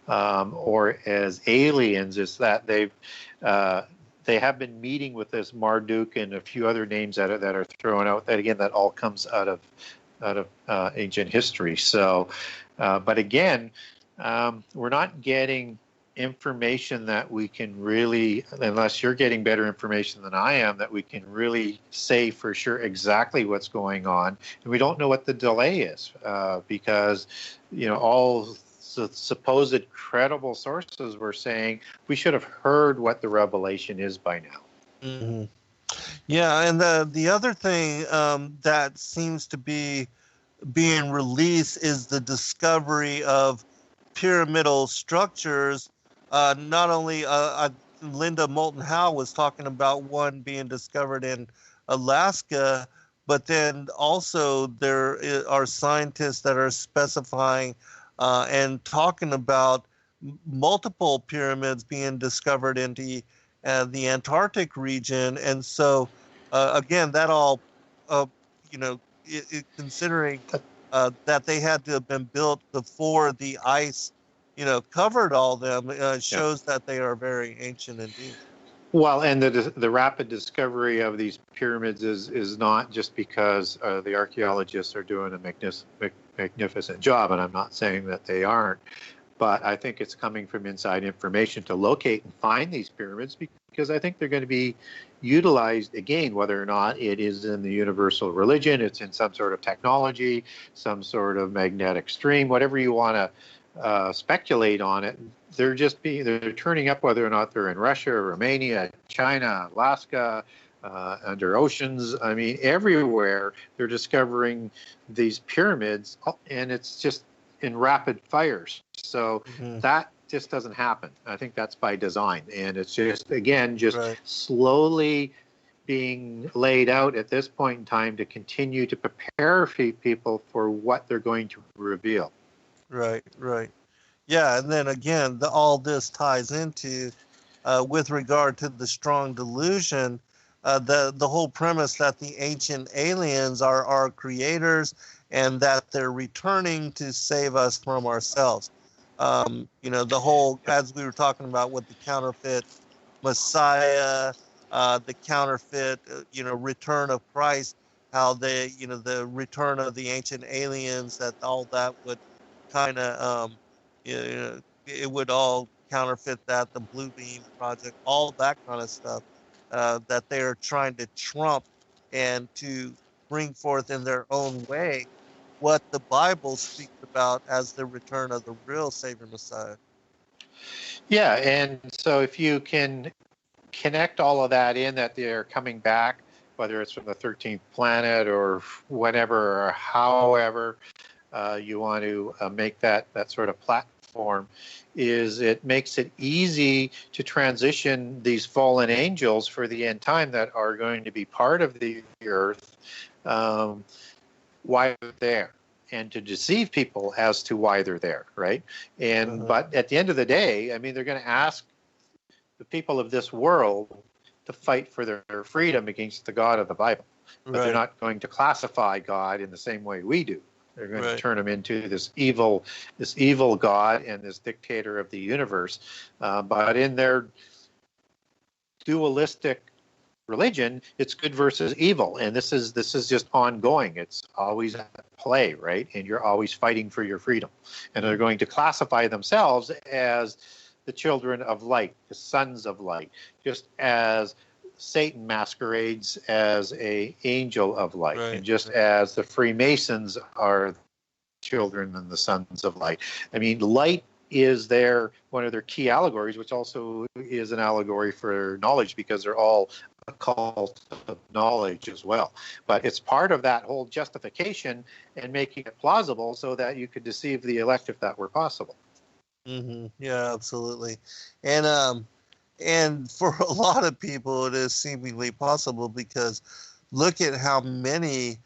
or as aliens, is that they have been meeting with this Marduk and a few other names that are thrown out. That again, that all comes out of ancient history. So, but again, we're not getting information that we can really, unless you're getting better information than I am, that we can really say for sure exactly what's going on. And we don't know what the delay is, because all the supposed credible sources were saying we should have heard what the revelation is by now. Mm-hmm. Yeah, and the other thing that seems to be being released is the discovery of pyramidal structures. Not only Linda Moulton Howe was talking about one being discovered in Alaska, but then also there are scientists that are specifying and talking about multiple pyramids being discovered in the Antarctic region. And so, again, that all, considering that they had to have been built before the ice, covered all them, shows that they are very ancient indeed. Well, and the rapid discovery of these pyramids is not just because the archaeologists are doing a magnificent job, and I'm not saying that they aren't, but I think it's coming from inside information to locate and find these pyramids, because I think they're going to be utilized again, whether or not it is in the universal religion, it's in some sort of technology, some sort of magnetic stream, whatever you want to speculate on it. They're turning up, whether or not they're in Russia, Romania, China, Alaska, under oceans. I mean, everywhere they're discovering these pyramids, and it's just in rapid fires. So that just doesn't happen. I think that's by design, and it's just, again, just slowly being laid out at this point in time to continue to prepare people for what they're going to reveal. Right, right. Yeah, and then again, all this ties into, with regard to the strong delusion, the whole premise that the ancient aliens are our creators and that they're returning to save us from ourselves. The whole, as we were talking about with the counterfeit Messiah, the counterfeit, return of Christ, how the return of the ancient aliens, that all that would kind of, it would all counterfeit that, the Blue Beam Project, all that kind of stuff, that they are trying to trump and to bring forth in their own way what the Bible speaks about as the return of the real Savior Messiah. Yeah, and so if you can connect all of that in, that they're coming back, whether it's from the 13th planet or whenever or however you want to make that sort of platform, is it makes it easy to transition these fallen angels for the end time that are going to be part of the earth, why they're there, and to deceive people as to why they're there, right? And but at the end of the day, I mean, they're going to ask the people of this world to fight for their freedom against the God of the Bible. But they're not going to classify God in the same way we do. They're going to turn him into this evil God and this dictator of the universe. But in their dualistic religion, it's good versus evil, and this is just ongoing. It's always at play, right? And you're always fighting for your freedom. And they're going to classify themselves as the children of light, the sons of light, just as Satan masquerades as a angel of light, and just as the Freemasons are children and the sons of light. I mean, light is one of their key allegories, which also is an allegory for knowledge, because they're all a cult of knowledge as well. But it's part of that whole justification and making it plausible so that you could deceive the elect if that were possible. Mm-hmm. Yeah, absolutely. And for a lot of people, it is seemingly possible, because look at how many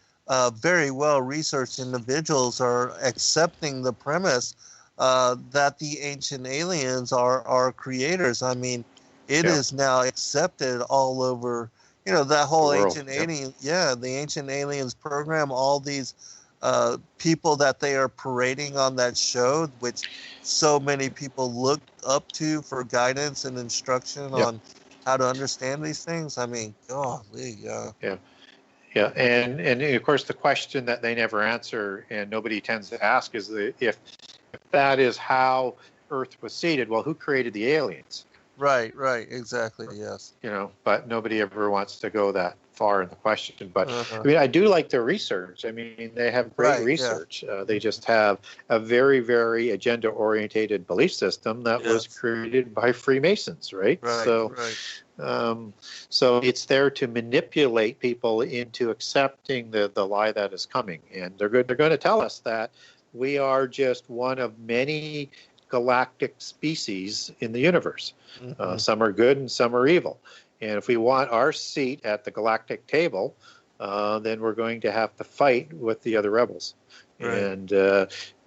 very well-researched individuals are accepting the premise that the ancient aliens are our creators. I mean, it is now accepted all over, that whole ancient alien, the ancient aliens program, all these people that they are parading on that show, which so many people look up to for guidance and instruction on how to understand these things. I mean, golly, Yeah, and of course the question that they never answer and nobody tends to ask is if that is how Earth was seeded, well, who created the aliens? Right, exactly, yes. But nobody ever wants to go that far in the question. But I mean, I do like their research. I mean, they have great research. They just have a very, very agenda-orientated belief system that was created by Freemasons, right? So it's there to manipulate people into accepting the lie that is coming. And they're going to tell us that we are just one of many galactic species in the universe. Some are good and some are evil. And if we want our seat at the galactic table, then we're going to have to fight with the other rebels. And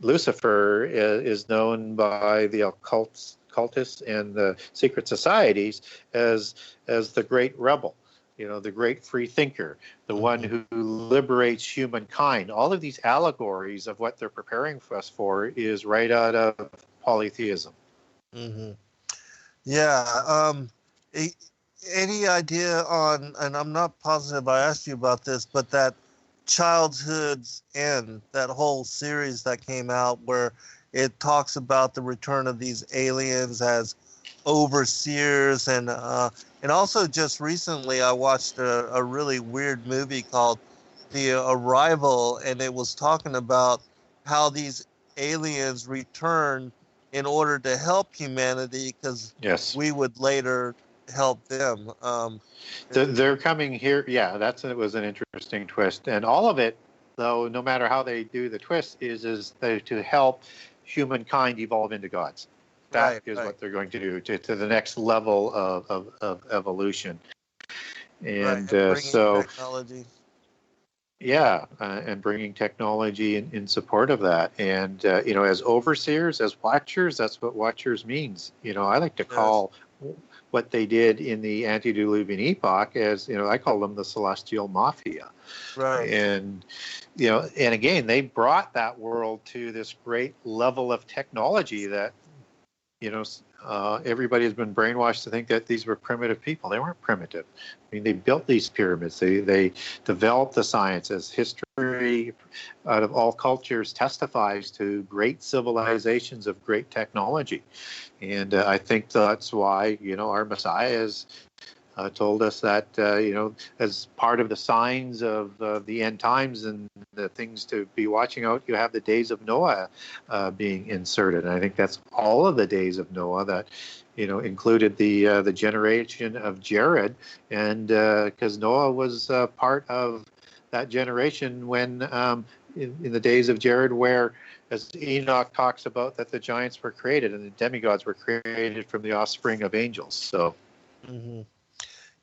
Lucifer is known by the occultists and the secret societies as the great rebel, the great free thinker, the one who liberates humankind. All of these allegories of what they're preparing us for is right out of polytheism. Any idea on, and I'm not positive I asked you about this, but that Childhood's End, that whole series that came out where it talks about the return of these aliens as overseers, and also just recently I watched a really weird movie called The Arrival, and it was talking about how these aliens return in order to help humanity, because we would later help them. They're coming here. Yeah, it was an interesting twist. And all of it, though, no matter how they do the twist, is to help humankind evolve into gods. That is what they're going to do to the next level of evolution. Right, And and bringing so, technology. yeah, and bringing technology in support of that. And, as overseers, as watchers, that's what watchers means. I like to Yes, call what they did in the antediluvian epoch as, I call them the celestial mafia. right. And, and again, they brought that world to this great level of technology that, everybody has been brainwashed to think that these were primitive people. They weren't primitive. I mean, they built these pyramids. They developed the sciences. History out of all cultures testifies to great civilizations of great technology. And I think that's why, our Messiah is told us that, as part of the signs of the end times and the things to be watching out, you have the days of Noah being inserted. And I think that's all of the days of Noah that, included the generation of Jared, and because Noah was part of that generation when in the days of Jared, where as Enoch talks about that the giants were created and the demigods were created from the offspring of angels. So. Hmm.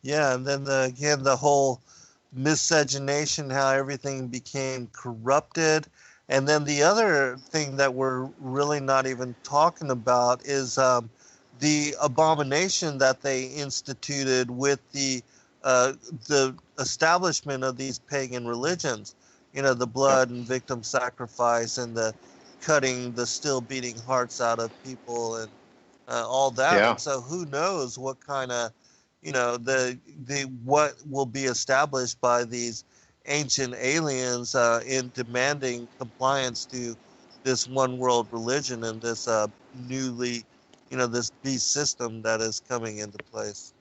Yeah, and then again the whole miscegenation, how everything became corrupted, and then the other thing that we're really not even talking about is the abomination that they instituted with the establishment of these pagan religions. The blood and victim sacrifice and the cutting the still beating hearts out of people and all that. Yeah. And so who knows what kind of the what will be established by these ancient aliens in demanding compliance to this one world religion and this newly this beast system that is coming into place.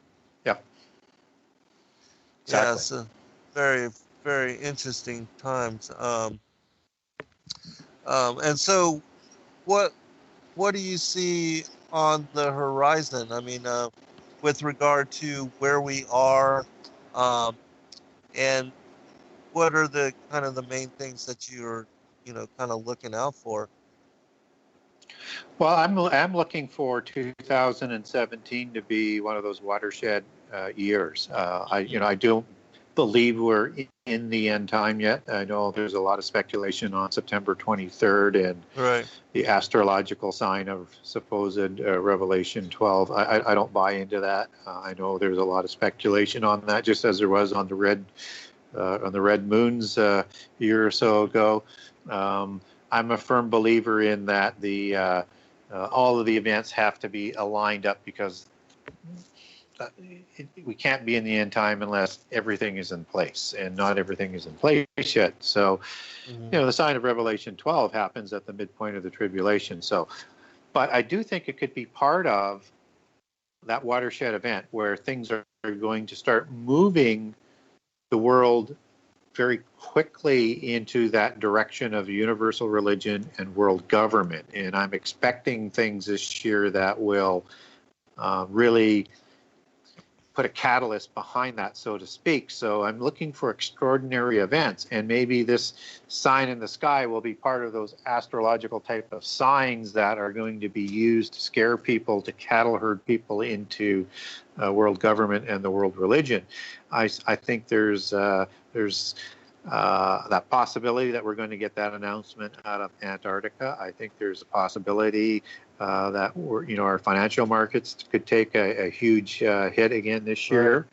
Yeah. Yeah, Exactly. so very, very interesting times. And so what do you see on the horizon? I mean, with regard to where we are, um, and what are the kind of the main things that you're, kind of looking out for? Well, I'm looking for 2017 to be one of those watershed years. I don't believe we're in the end time yet. I know there's a lot of speculation on September 23rd and Right. the astrological sign of supposed Revelation 12. I don't buy into that. I know there's a lot of speculation on that, just as there was on the red moons a year or so ago. I'm a firm believer in that all of the events have to be aligned up, because we can't be in the end time unless everything is in place, and not everything is in place yet. So, Mm-hmm. the sign of Revelation 12 happens at the midpoint of the tribulation. So, but I do think it could be part of that watershed event where things are going to start moving the world very quickly into that direction of universal religion and world government. And I'm expecting things this year that will really put a catalyst behind that, so to speak. So I'm looking for extraordinary events, and maybe this sign in the sky will be part of those astrological type of signs that are going to be used to scare people, to cattle herd people into world government and the world religion. I think there's that possibility that we're going to get that announcement out of Antarctica. I think there's a possibility that our financial markets could take a huge hit again this year.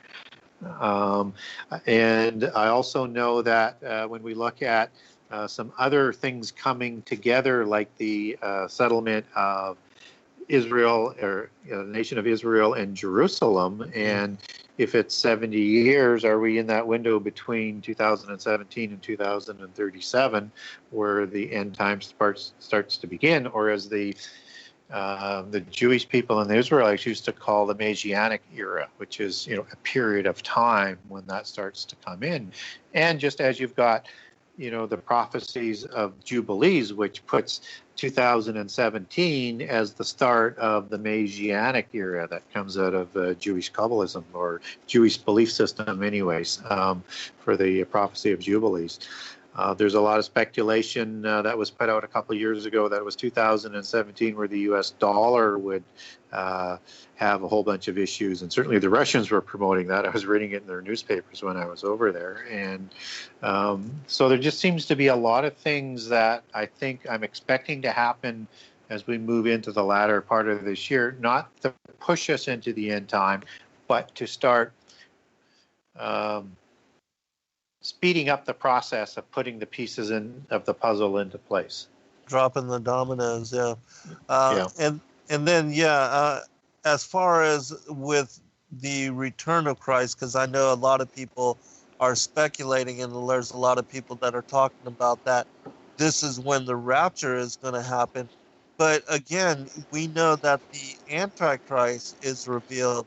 And I also know that when we look at some other things coming together, like the settlement of Israel, or the nation of Israel and Jerusalem, and if it's 70 years, are we in that window between 2017 and 2037 where the end time starts to begin, or as the Jewish people and the Israelites used to call the Messianic era, which is a period of time when that starts to come in. And just as you've got the prophecies of Jubilees, which puts 2017 as the start of the Messianic era that comes out of Jewish Kabbalism, or Jewish belief system anyways, for the prophecy of Jubilees. There's a lot of speculation that was put out a couple of years ago that it was 2017 where the U.S. dollar would have a whole bunch of issues, and certainly the Russians were promoting that. I was reading it in their newspapers when I was over there, and so there just seems to be a lot of things that I think I'm expecting to happen as we move into the latter part of this year, not to push us into the end time, but to start speeding up the process of putting the pieces of the puzzle into place. Dropping the dominoes, yeah. Yeah. And then, as far as with the return of Christ, because I know a lot of people are speculating, and there's a lot of people that are talking about that this is when the rapture is going to happen. But again, we know that the Antichrist is revealed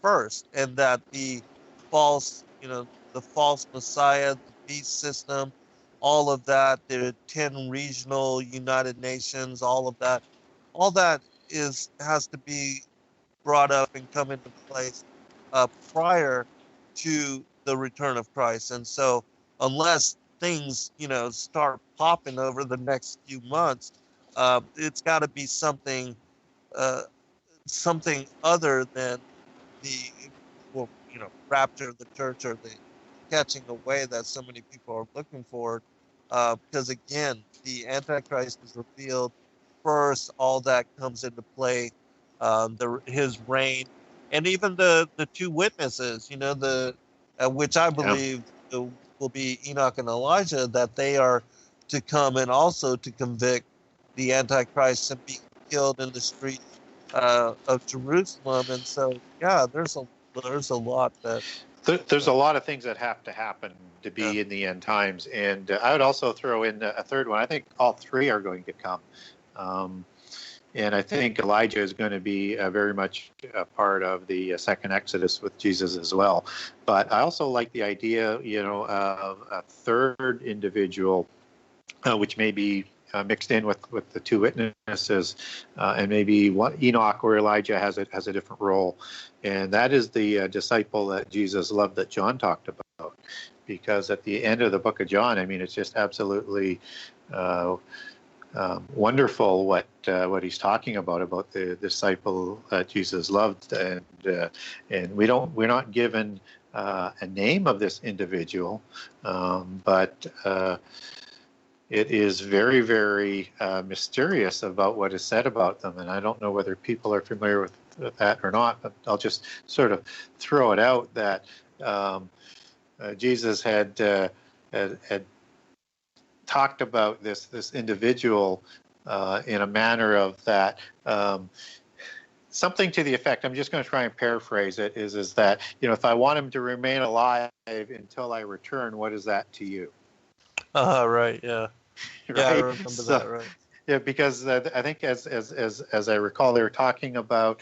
first, and that the false, the false Messiah, the beast system, all of that, the 10 regional United Nations, all that has to be brought up and come into place prior to the return of Christ. And so unless things, start popping over the next few months, it's got to be something other than the rapture of the church or the catching away that so many people are looking for. Because again, the Antichrist is revealed first. All that comes into play, his reign, and even the two witnesses, which I believe will be Enoch and Elijah, that they are to come and also to convict the Antichrist and be killed in the streets of Jerusalem. And so, there's a lot that. There's a lot of things that have to happen to be in the end times. And I would also throw in a third one. I think all three are going to come. And I think Elijah is going to be very much a part of the second Exodus with Jesus as well. But I also like the idea, of a third individual, which may be mixed in with the two witnesses, and maybe Enoch or Elijah has a different role, and that is the disciple that Jesus loved that John talked about. Because at the end of the book of John, I mean, it's just absolutely wonderful what he's talking about the disciple that Jesus loved, and we're not given a name of this individual, but it is very, very mysterious about what is said about them, and I don't know whether people are familiar with that or not, but I'll just sort of throw it out that Jesus had talked about this individual in a manner of that something to the effect. I'm just going to try and paraphrase it. Is that if I want him to remain alive until I return, what is that to you? Right. Yeah. Right? Yeah, I remember that. Right. Yeah, because I think as I recall, they were talking about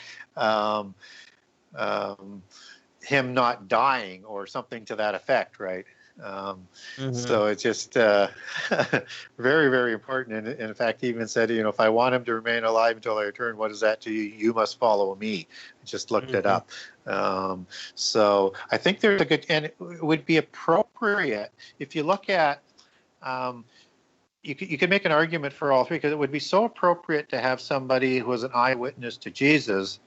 him not dying or something to that effect, right? So it's just very, very important. And in fact, he even said, if I want him to remain alive until I return, what is that to you? You must follow me. I just looked it up. So I think there's a good, and it would be appropriate if you look at, you could make an argument for all three, because it would be so appropriate to have somebody who was an eyewitness to Jesus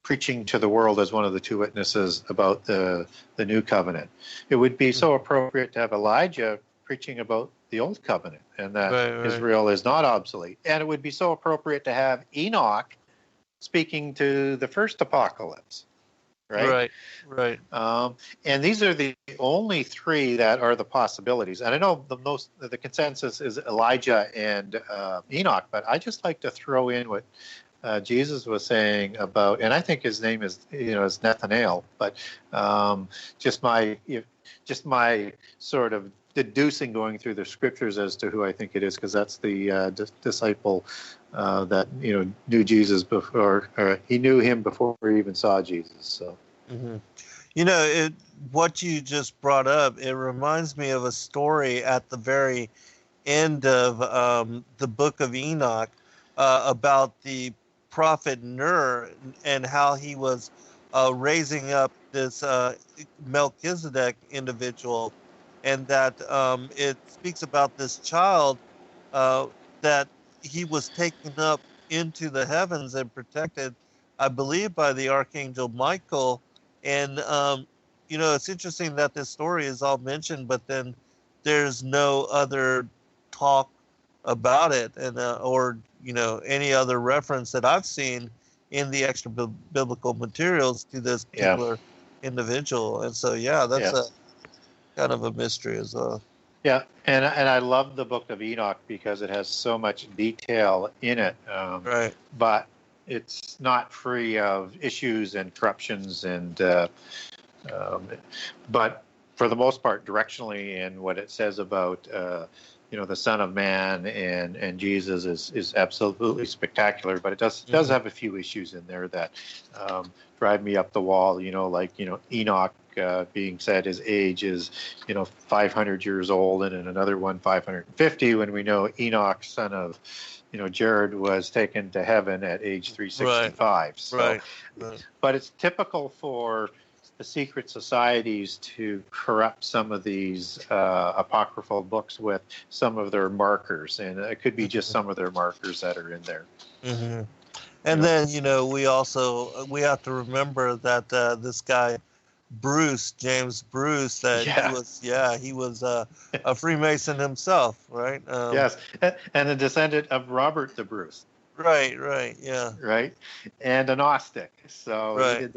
preaching to the world as one of the two witnesses about the new covenant. It would be so appropriate to have Elijah preaching about the old covenant, and that Israel is not obsolete. And it would be so appropriate to have Enoch speaking to the first apocalypse. Right. And these are the only three that are the possibilities. And I know the consensus is Elijah and Enoch, but I just like to throw in what Jesus was saying about, and I think his name is is Nathanael, but just my sort of deducing going through the scriptures as to who I think it is, because that's the disciple that knew Jesus before, or he knew him before he even saw Jesus. So, what you just brought up, it reminds me of a story at the very end of the book of Enoch about the prophet Nur and how he was raising up this Melchizedek individual and that it speaks about this child uh, that he was taken up into the heavens and protected, I believe, by the archangel Michael. And it's interesting that this story is all mentioned, but then there's no other talk about it, and or any other reference that I've seen in the extra biblical materials to this Yeah. particular individual. And so, yeah, that's Yeah. a kind of a mystery as well. Yeah, and I love the Book of Enoch because it has so much detail in it, Right. but it's not free of issues and corruptions, and but for the most part, directionally, in what it says about the Son of Man and Jesus is absolutely spectacular. But it does have a few issues in there that drive me up the wall. Like Enoch. Being said his age is 500 years old, and in another one 550, when we know Enoch, son of Jared, was taken to heaven at age 365. Right. So Right. but it's typical for the secret societies to corrupt some of these apocryphal books with some of their markers, and it could be just some of their markers that are in there. Mm-hmm. And then we have to remember that this guy James Bruce, that he was a Freemason himself, right? Yes, and a descendant of Robert the Bruce. Right, yeah. Right, and a Gnostic. So right.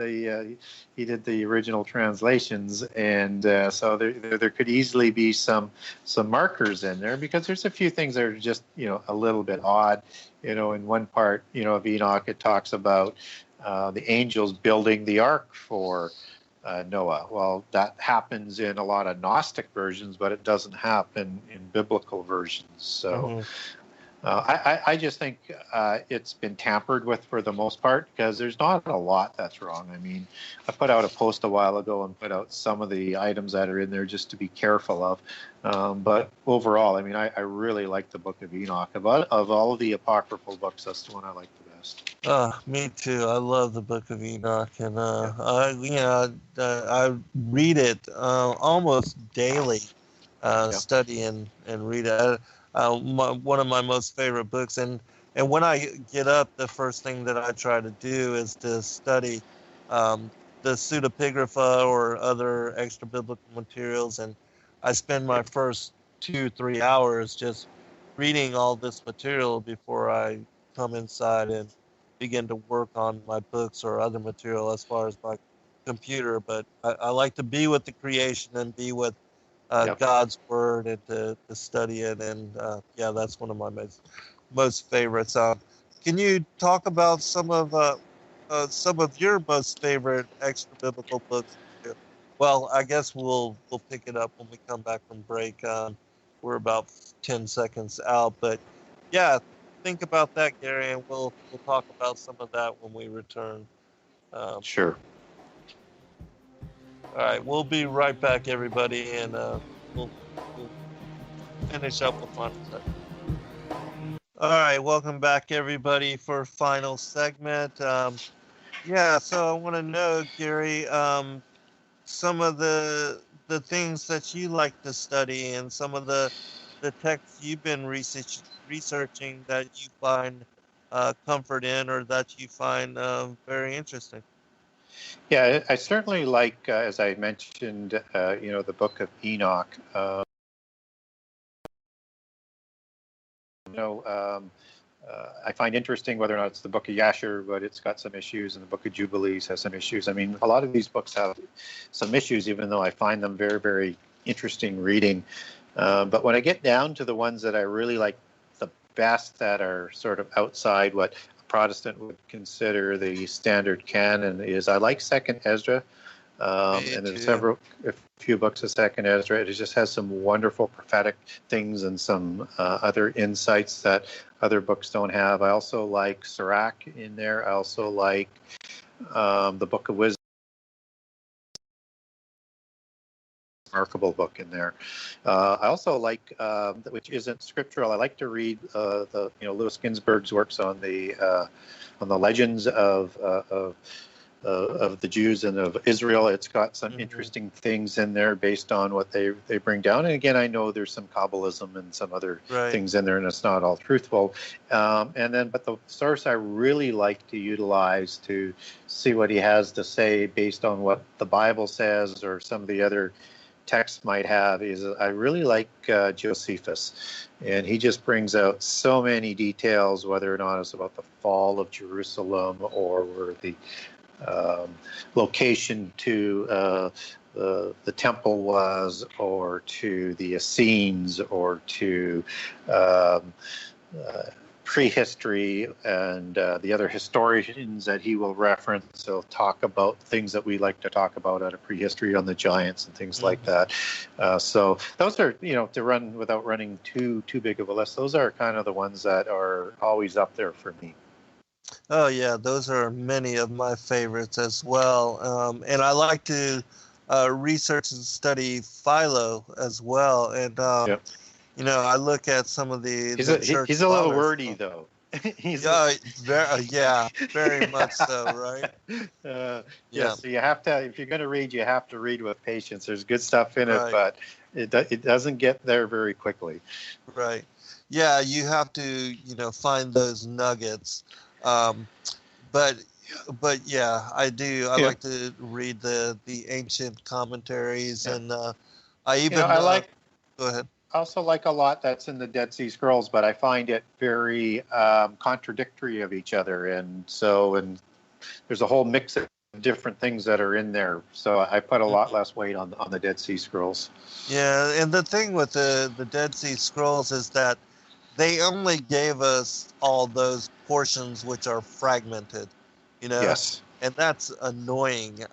he did the original translations, and so there could easily be some markers in there, because there's a few things that are just a little bit odd. In one part of Enoch, it talks about the angels building the ark for Noah. Well, that happens in a lot of Gnostic versions, but it doesn't happen in biblical versions. So I just think it's been tampered with for the most part, because there's not a lot that's wrong. I mean, I put out a post a while ago and put out some of the items that are in there just to be careful of. But overall, I mean, I really like the Book of Enoch. Of all of the apocryphal books, that's the one I like the best. Me too. I love the Book of Enoch, and I read it almost daily, study and read it. One of my most favorite books, and when I get up, the first thing that I try to do is to study the pseudepigrapha or other extra biblical materials, and I spend my first 2-3 hours just reading all this material before I come inside and begin to work on my books or other material as far as my computer. But I like to be with the creation and be with God's word, and to study it. And that's one of my most favorites. Can you talk about some of your most favorite extra biblical books? Well, I guess we'll pick it up when we come back from break. We're about 10 seconds out, but yeah, think about that, Gary, and we'll talk about some of that when we return. Sure. All right, we'll be right back, everybody, and we'll finish up with final segment. All right, welcome back, everybody, for final segment. So I want to know, Gary, some of the things that you like to study, and some of the texts you've been researching that you find comfort in, or that you find very interesting. Yeah, I certainly like, as I mentioned, the Book of Enoch. I find interesting whether or not it's the Book of Yasher, but it's got some issues, and the Book of Jubilees has some issues. I mean, a lot of these books have some issues, even though I find them very, very interesting reading. But when I get down to the ones that I really like the best, that are sort of outside what a Protestant would consider the standard canon, is I like Second Ezra. And there's a few books of Second Ezra. It just has some wonderful prophetic things and some other insights that other books don't have. I also like Sirach in there. I also like the Book of Wisdom. Remarkable book in there. I also like, which isn't scriptural, I like to read Lewis Ginsburg's works on the legends of of the Jews and of Israel. It's got some interesting things in there based on what they bring down. And again, I know there's some Kabbalism and some other things in there, and it's not all truthful. But the source I really like to utilize to see what he has to say based on what the Bible says or some of the other texts might have is I really like Josephus, and he just brings out so many details, whether or not it's about the fall of Jerusalem or where the location to the temple was, or to the Essenes, or to prehistory, and the other historians that he will reference. He'll talk about things that we like to talk about out of prehistory on the giants and things like that. So those are, to run without running too big of a list, those are kind of the ones that are always up there for me. Oh yeah, those are many of my favorites as well. And I like to research and study Philo as well. And I look at some of the he's a little wordy though. Very much so, right? So you have to, if you're going to read, you have to read with patience. There's good stuff in it, but it doesn't get there very quickly. Right. Yeah, you have to, find those nuggets. But yeah, I do. I like to read the ancient commentaries, and I even go ahead. I also like a lot that's in the Dead Sea Scrolls, but I find it very contradictory of each other, and there's a whole mix of different things that are in there. So I put a lot less weight on the Dead Sea Scrolls. Yeah, and the thing with the Dead Sea Scrolls is that they only gave us all those portions which are fragmented, Yes. And that's annoying.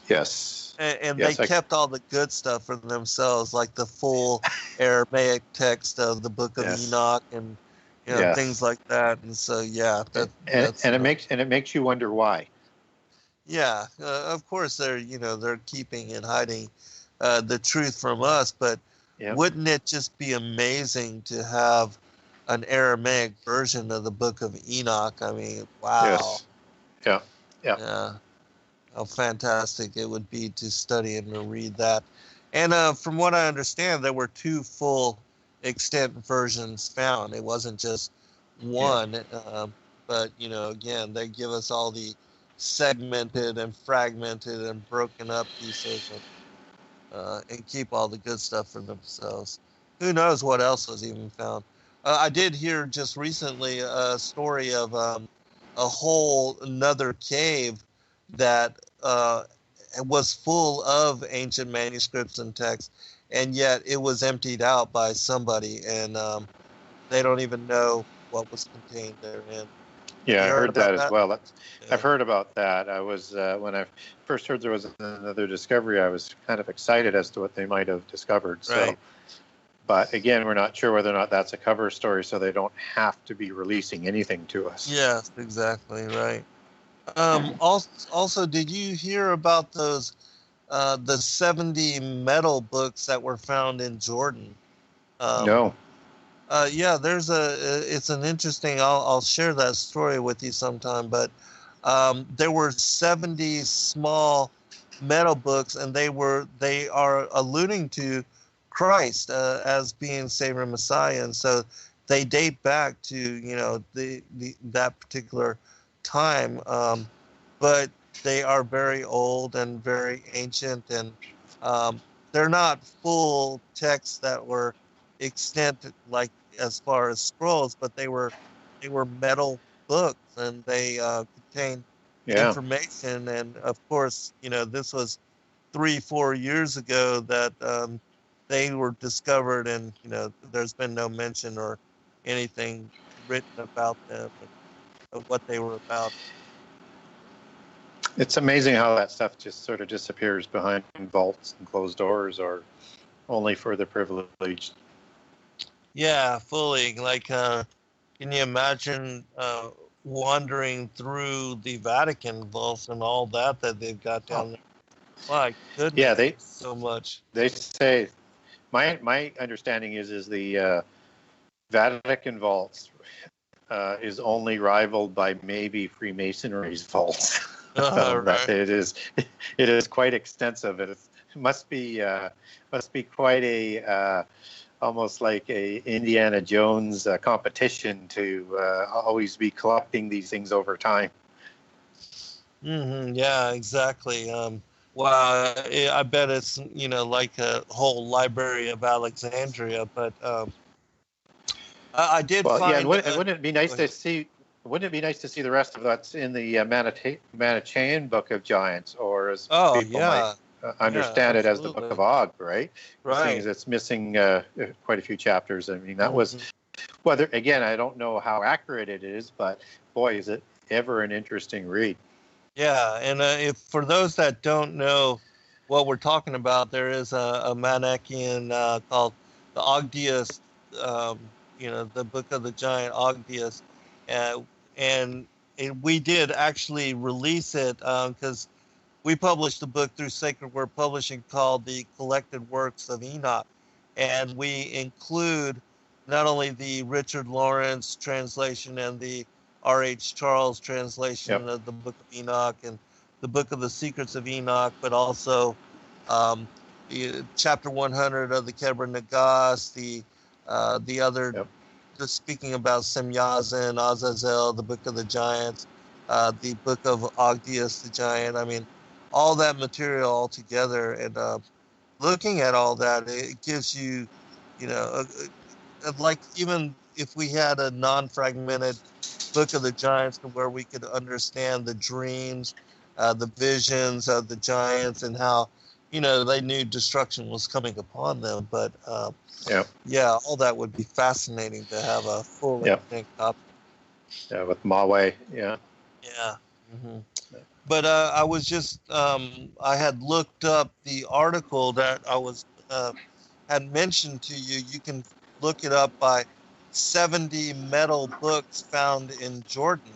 Yes. And they kept all the good stuff for themselves, like the full Aramaic text of the Book of Enoch and things like that. And so it makes you wonder why. Yeah, of course they're keeping and hiding the truth from us, but wouldn't it just be amazing to have an Aramaic version of the Book of Enoch? I mean, wow. Yes. Yeah. How fantastic it would be to study and to read that. And from what I understand, there were 2 full extant versions found. It wasn't just one. But, again, they give us all the segmented and fragmented and broken up pieces and keep all the good stuff for themselves. Who knows what else was even found. I did hear just recently a story of a whole another cave that was full of ancient manuscripts and texts, and yet it was emptied out by somebody, and they don't even know what was contained therein. Yeah, I heard that as well. I've heard about that. I was when I first heard there was another discovery, I was kind of excited as to what they might have discovered. So, but again, we're not sure whether or not that's a cover story, so they don't have to be releasing anything to us. Yes, exactly right. Also, did you hear about those the 70 metal books that were found in Jordan? No. It's an interesting. I'll share that story with you sometime. But there were 70 small metal books, and they are alluding to Christ as being Savior and Messiah, and so they date back to that particular time, but they are very old and very ancient, and they're not full texts that were extant like as far as scrolls, but they were metal books, and they contain information. And of course, this was 3-4 years ago that they were discovered, and there's been no mention or anything written about them and what they were about. It's amazing how that stuff just sort of disappears behind vaults and closed doors, or only for the privileged. Yeah, fully. Like, can you imagine wandering through the Vatican vaults and all that they've got down there? My goodness, yeah, so much. They say, my understanding is the Vatican vaults is only rivaled by maybe Freemasonry's vaults. But Right. it is quite extensive. It must be quite a almost like a Indiana Jones competition to always be collecting these things over time. Yeah, exactly. Wow, I bet it's like a whole library of Alexandria. But I did Well, yeah, and find. wouldn't it be nice Go to ahead. see? Wouldn't it be nice to see the rest of that's in the Manichaean Book of Giants, or as Oh people might yeah, yeah, understand it as the Book absolutely. of Og, right? Seeing as Right. it's missing quite a few chapters. I mean, that was Mhm. whether again, I don't know how accurate it is, but boy, is it ever an interesting read. Yeah, and if for those that don't know what we're talking about, there is a Manichaean called the Ogdius, the Book of the Giant Ogdius, uh, and we did actually release it because we published a book through Sacred Word Publishing called The Collected Works of Enoch, and we include not only the Richard Lawrence translation and the R.H. Charles Yep. translation of the Book of Enoch and the Book of the Secrets of Enoch, but also um, chapter 100 of the Kebra Nagas, the other, Yep. just speaking about Semyazin, Azazel, the Book of the Giants, the Book of Ogdius the Giant. I mean, all that material all together, and looking at all that, it gives you, you know, like even if we had a non-fragmented Book of the Giants to where we could understand the dreams, the visions of the giants, and how, they knew destruction was coming upon them. But Yep. yeah, all that would be fascinating to have a full Yep. extant copy. Yeah, with Mawe. Yeah. Yeah. hmm But I was just, I had looked up the article that I was had mentioned to you. You can look it up by 70 metal books found in Jordan.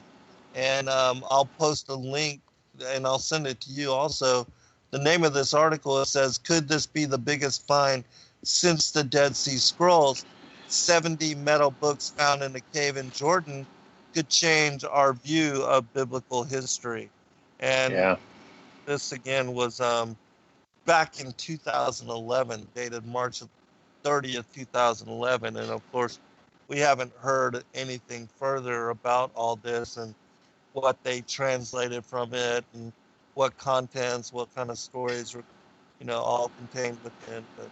And I'll post a link and I'll send it to you also. The name of this article, it says, "Could this be the biggest find since the Dead Sea Scrolls? 70 metal books found in a cave in Jordan could change our view of biblical history." And Yeah. this again was back in 2011, dated March 30th, 2011. And of course, we haven't heard anything further about all this and what they translated from it and what contents, what kind of stories were, all contained within. But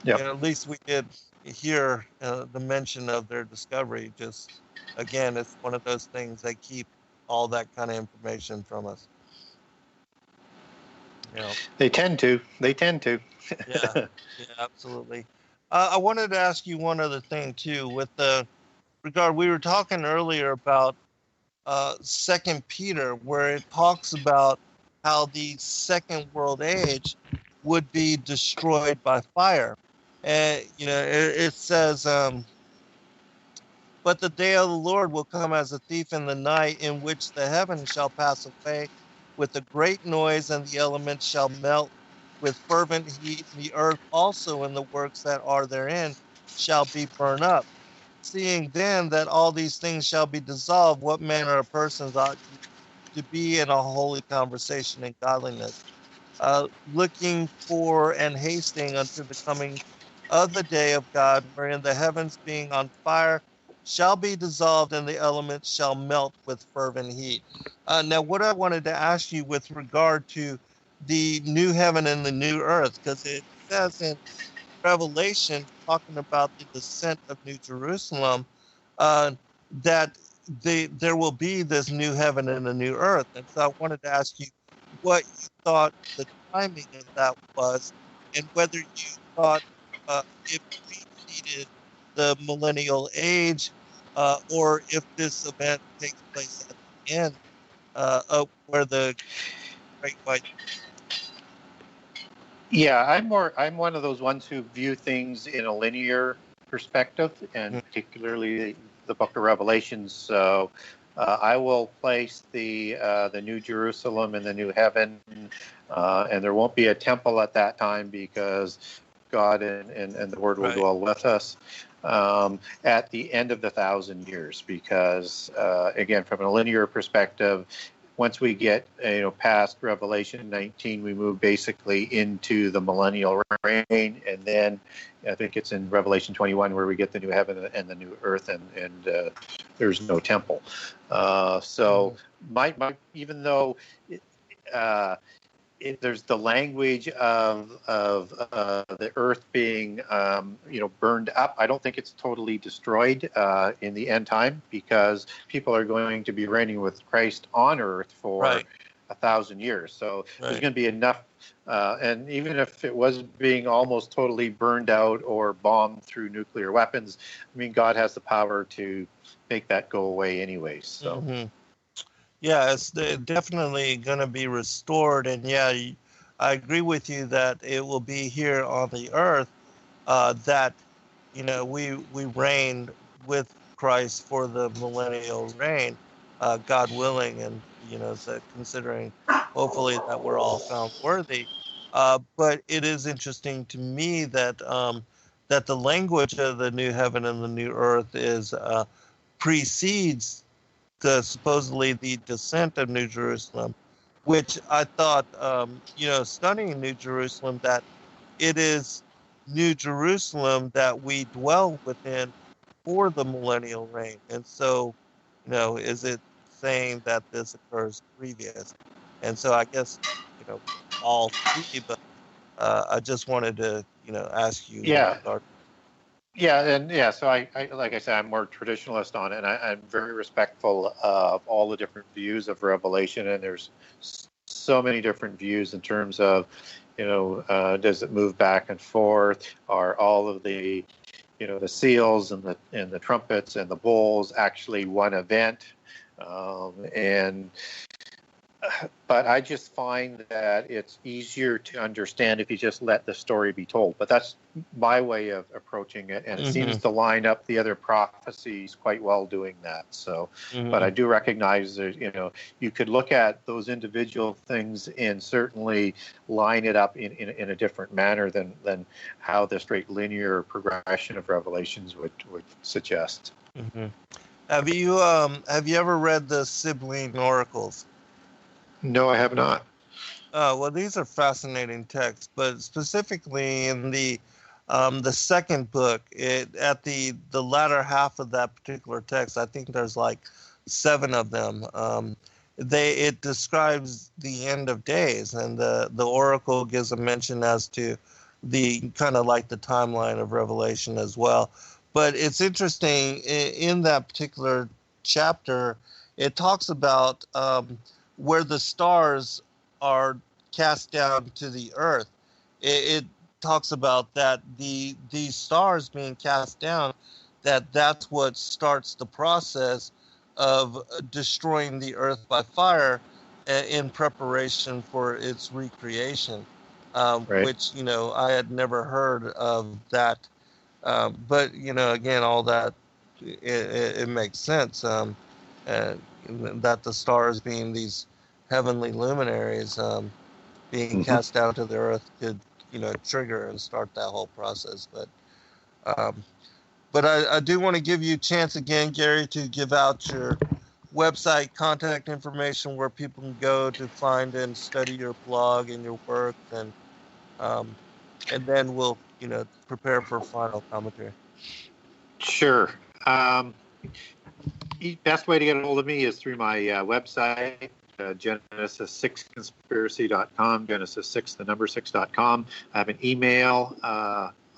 Yep. at least we did hear the mention of their discovery. Just again, it's one of those things they keep all that kind of information from us. You know. They tend to. They tend to. Yeah, yeah, absolutely. I wanted to ask you one other thing too, with the regard we were talking earlier about Second Peter, where it talks about how the second world age would be destroyed by fire, and it says, "But the day of the Lord will come as a thief in the night, in which the heavens shall pass away with a great noise, and the elements shall melt with fervent heat, and the earth also and the works that are therein shall be burned up. Seeing then that all these things shall be dissolved, what manner of persons ought you to be in a holy conversation and godliness, looking for and hasting unto the coming of the day of God, wherein the heavens being on fire shall be dissolved and the elements shall melt with fervent heat." Now, what I wanted to ask you with regard to the new heaven and the new earth, because it says in Revelation, talking about the descent of New Jerusalem, uh, that there will be this new heaven and a new earth. And so I wanted to ask you what you thought the timing of that was, and whether you thought it preceded the millennial age, or if this event takes place at the end of where the Great White. Yeah, I'm one of those ones who view things in a linear perspective, and particularly the Book of Revelations. So I will place the New Jerusalem and the New Heaven, and there won't be a temple at that time because God and the Word will Right. dwell with us at the end of the 1,000 years. Because again, from a linear perspective, once we get past Revelation 19, we move basically into the millennial reign, and then I think it's in Revelation 21 where we get the new heaven and the new earth, and there's no temple. So my even though there's the language of the earth being burned up, I don't think it's totally destroyed in the end time, because people are going to be reigning with Christ on earth for 1,000 years. So there's going to be enough, and even if it was being almost totally burned out or bombed through nuclear weapons, I mean, God has the power to make that go away anyway. So. Yeah, it's definitely going to be restored. And yeah, I agree with you that it will be here on the earth that, we reign with Christ for the millennial reign, God willing, and, so considering hopefully that we're all found worthy. But it is interesting to me that that the language of the new heaven and the new earth is precedes supposedly the descent of New Jerusalem, which I thought, studying New Jerusalem, that it is New Jerusalem that we dwell within for the millennial reign. And so, is it saying that this occurs previous? And so I guess, all three, but I just wanted to, ask you. Yeah. So I like I said, I'm more traditionalist on it, and I'm very respectful of all the different views of Revelation, and there's so many different views in terms of, does it move back and forth? Are all of the, the seals and the trumpets and the bowls actually one event? But I just find that it's easier to understand if you just let the story be told. But that's my way of approaching it, and it seems to line up the other prophecies quite well doing that. So, but I do recognize that, you could look at those individual things and certainly line it up in a different manner than how the straight linear progression of Revelations would suggest. Have you ever read the Sibylline Oracles? No, I have not. Well, these are fascinating texts, but specifically in the second book, at the latter half of that particular text, I think there's like 7 of them. It describes the end of days, and the oracle gives a mention as to the kind of like the timeline of Revelation as well. But it's interesting in that particular chapter, it talks about where the stars are cast down to the earth. It talks about that these stars being cast down, that's what starts the process of destroying the earth by fire in preparation for its recreation, which, I had never heard of that. But, again, all that, it makes sense. That the stars being these heavenly luminaries being cast down to the earth could, trigger and start that whole process. But I do want to give you a chance again, Gary, to give out your website contact information where people can go to find and study your blog and your work, and then we'll, prepare for final commentary. Sure. Best way to get a hold of me is through my website, Genesis6conspiracy.com, Genesis6, the number 6.com. I have an email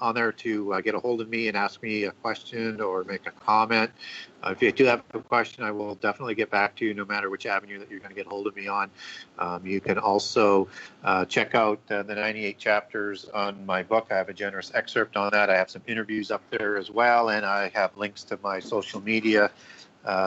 on there to get a hold of me and ask me a question or make a comment. If you do have a question, I will definitely get back to you no matter which avenue that you're going to get a hold of me on. You can also check out the 98 chapters on my book. I have a generous excerpt on that. I have some interviews up there as well, and I have links to my social media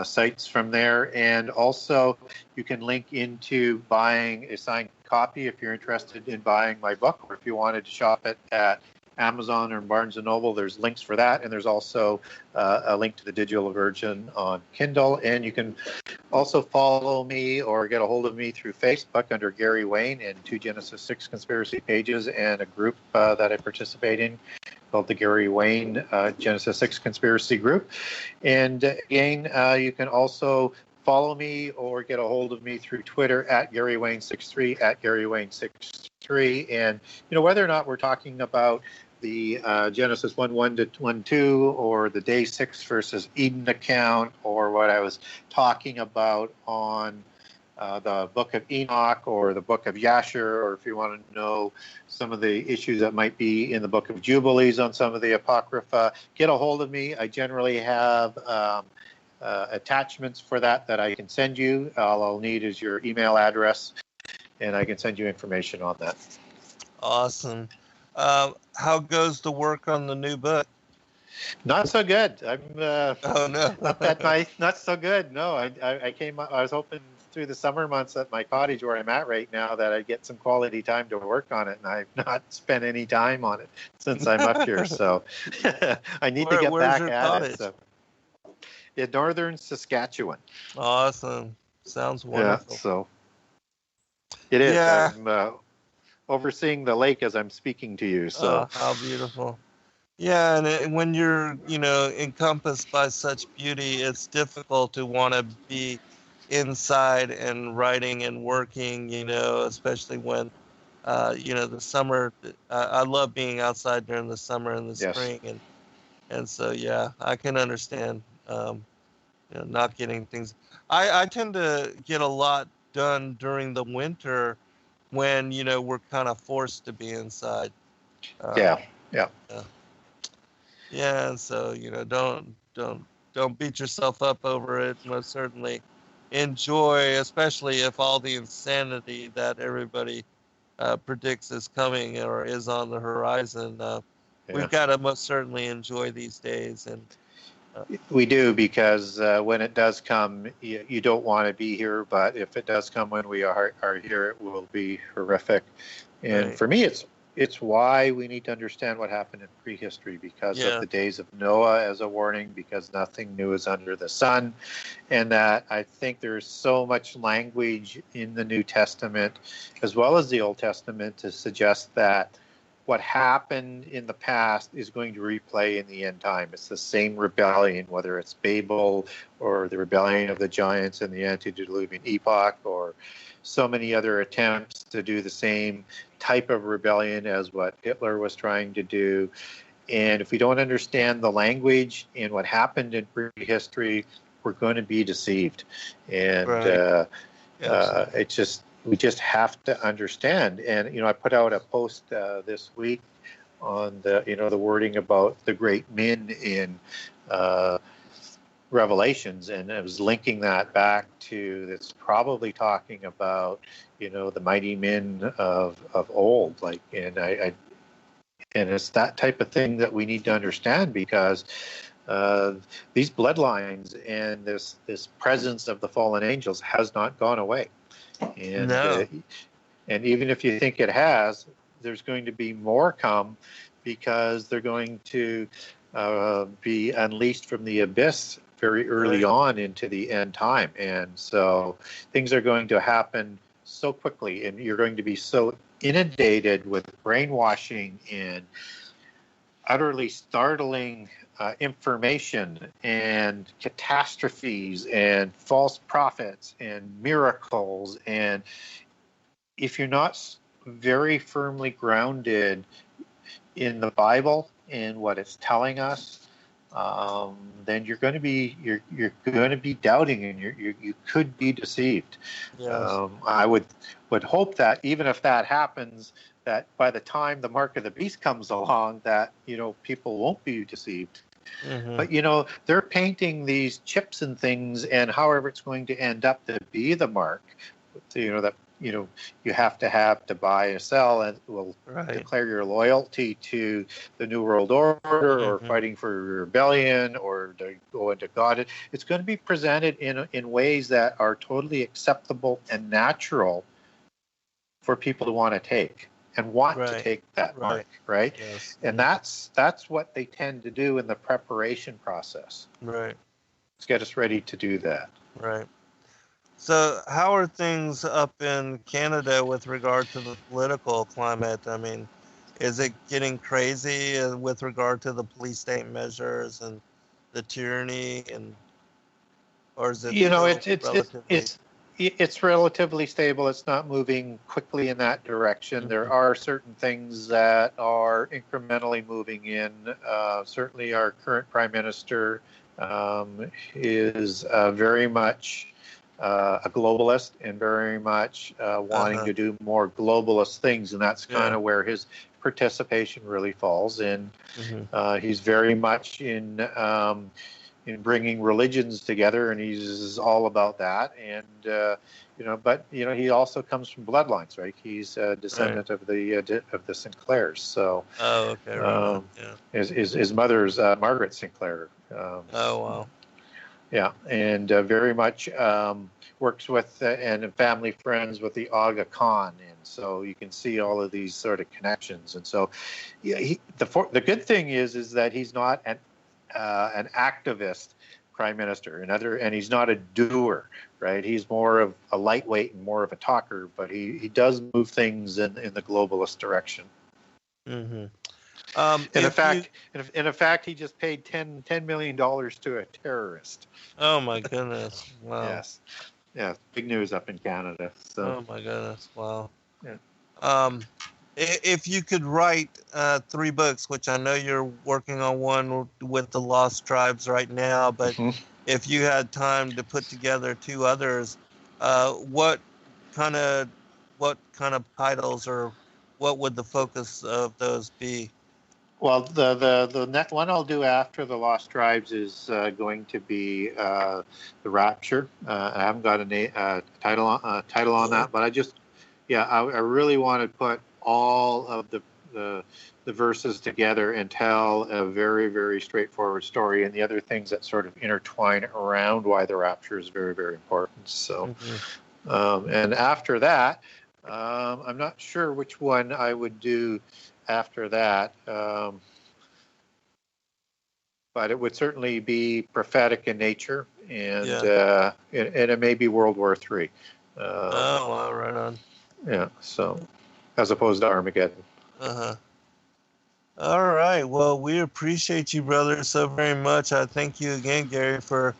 sites from there. And also, you can link into buying a signed copy if you're interested in buying my book, or if you wanted to shop it at Amazon or Barnes & Noble, there's links for that. And there's also a link to the digital version on Kindle. And you can also follow me or get a hold of me through Facebook under Gary Wayne, and 2 Genesis 6 conspiracy pages and a group that I participate in called the Gary Wayne Genesis 6 Conspiracy Group. And again, you can also follow me or get a hold of me through Twitter at GaryWayne63, at GaryWayne63. And, whether or not we're talking about the Genesis 1:1 to 1:2 or the Day 6 versus Eden account, or what I was talking about on the Book of Enoch or the Book of Yasher, or if you want to know some of the issues that might be in the Book of Jubilees on some of the Apocrypha, get a hold of me. I generally have attachments for that I can send you. All I'll need is your email address, and I can send you information on that. Awesome. How goes the work on the new book? Not so good. I'm Oh no. not so good. No, I was hoping through the summer months at my cottage where I'm at right now that I'd get some quality time to work on it, and I've not spent any time on it since I'm up here. So I need to get back at cottage? it. So in northern Saskatchewan. Awesome. Sounds wonderful. Yeah, so it is. Yeah. I'm overseeing the lake as I'm speaking to you. So how beautiful. Yeah, and when you're, encompassed by such beauty, it's difficult to want to be inside and writing and working, especially when, the summer. I love being outside during the summer and the Yes. spring, and so yeah, I can understand, not getting things. I tend to get a lot done during the winter when we're kind of forced to be inside. Yeah. Yeah, and so don't beat yourself up over it. Most certainly enjoy, especially if all the insanity that everybody predicts is coming or is on the horizon. We've got to most certainly enjoy these days, and we do, because when it does come, you don't want to be here, but if it does come when we are here, it will be horrific. And right. For me, it's why we need to understand what happened in prehistory, because of the days of Noah as a warning, because nothing new is under the sun. And that I think there's so much language in the New Testament as well as the Old Testament to suggest that what happened in the past is going to replay in the end time. It's the same rebellion, whether it's Babel or the rebellion of the giants in the antediluvian epoch, or so many other attempts to do the same type of rebellion as what Hitler was trying to do. And if we don't understand the language and what happened in prehistory, we're going to be deceived. And we just have to understand. And I put out a post this week on the wording about the great men in Revelations, and I was linking that back to that's probably talking about the mighty men of old, and it's that type of thing that we need to understand, because these bloodlines and this presence of the fallen angels has not gone away. And and even if you think it has, there's going to be more come, because they're going to be unleashed from the abyss very early on into the end time. And so things are going to happen so quickly, and you're going to be so inundated with brainwashing and utterly startling information and catastrophes and false prophets and miracles. And if you're not very firmly grounded in the Bible and what it's telling us, then you're going to be doubting, and you could be deceived. Yes. I would hope that even if that happens, that by the time the mark of the beast comes along, that people won't be deceived. Mm-hmm. But they're painting these chips and things, and however it's going to end up to be the mark, that you have to buy or sell, and will declare your loyalty to the New World Order, or fighting for rebellion, or to go into God. It's going to be presented in ways that are totally acceptable and natural for people to want to take and want to take that mark, right? Yes. And that's what they tend to do in the preparation process. Right. Let's get us ready to do that. Right. So how are things up in Canada with regard to the political climate? I mean, is it getting crazy with regard to the police state measures and the tyranny? And or is it You know, still relatively? it's relatively stable. It's not moving quickly in that direction. There Mhm. are certain things that are incrementally moving in. Certainly, our current prime minister is very much a globalist and very much wanting Uh-huh. to do more globalist things, and that's kind Yeah. of where his participation really falls in. Hmm. He's very much in bringing religions together, and he's all about that. And but he also comes from bloodlines, right? He's a Right. descendant of the Sinclairs. So Oh, okay. Right on. Yeah. his mother's Margaret Sinclair. Oh, wow. Yeah, and very much works with and family friends with the Aga Khan, and so you can see all of these sort of connections. And so, yeah, the good thing is that he's not an activist prime minister, and he's not a doer, right? He's more of a lightweight and more of a talker, but he does move things in the globalist direction. Hmm. And If you, in fact, he just paid $10 million to a terrorist. oh my goodness, wow. Yes. Yeah, big news up in Canada. So, Oh my goodness, wow. yeah. Um, if you could write 3 books, which I know you're working on one with the Lost Tribes right now, but Mhm. if you had time to put together 2 others, what kind of titles, or what would the focus of those be? Well, the next one I'll do after the Lost Tribes is going to be the Rapture. I haven't got a title on that, but I really want to put all of the verses together and tell a very, very straightforward story, and the other things that sort of intertwine around why the Rapture is very, very important. So, Mhm. and after that, I'm not sure which one I would do after that. But it would certainly be prophetic in nature, and Yeah. it may be World War III. Oh, wow, right on. Yeah, so as opposed to Armageddon. Uh-huh. All right. Well, we appreciate you, brother, so very much. I thank you again, Gary, for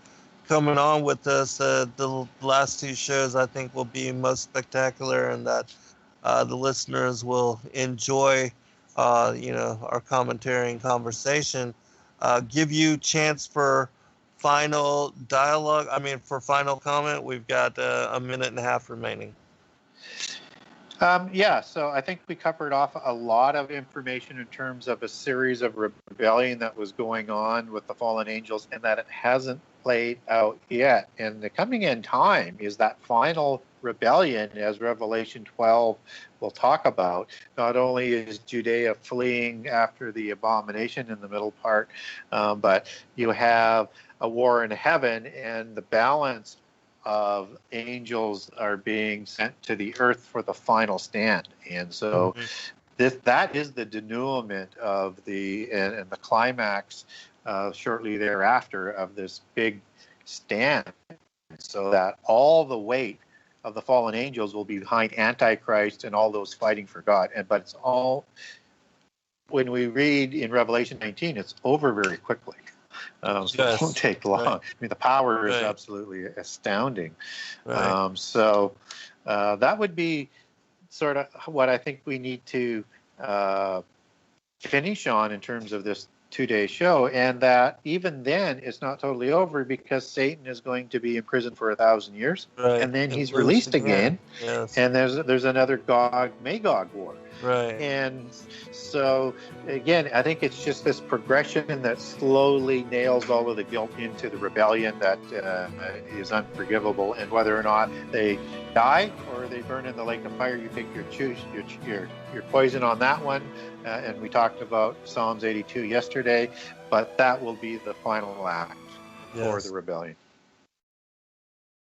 coming on with us. The last 2 shows I think will be most spectacular, and that the listeners will enjoy, our commentary and conversation. Give you chance for final dialogue. I mean, for final comment, we've got a minute and a half remaining. So I think we covered off a lot of information in terms of a series of rebellion that was going on with the fallen angels, and that it hasn't played out yet. And the coming end time is that final rebellion, as Revelation 12 will talk about. Not only is Judea fleeing after the abomination in the middle part, but you have a war in heaven, and the balance of angels are being sent to the earth for the final stand. And so that is the denouement of and the climax shortly thereafter of this big stand, so that all the weight of the fallen angels will be behind Antichrist and all those fighting for God. But it's all, when we read in Revelation 19, it's over very quickly. So it won't take long. Right. I mean, the power is Right. absolutely astounding. Right. That would be sort of what I think we need to finish on in terms of this 2-day show, and that even then it's not totally over, because Satan is going to be in prison for 1,000 years, Right. and then And he's loose released again. again, Yes. and there's another Gog-Magog war. Right. And so, again, I think it's just this progression that slowly nails all of the guilt into the rebellion that is unforgivable. And whether or not they die or they burn in the lake of fire, you pick your poison on that one. And we talked about Psalms 82 yesterday, but that will be the final act for the rebellion.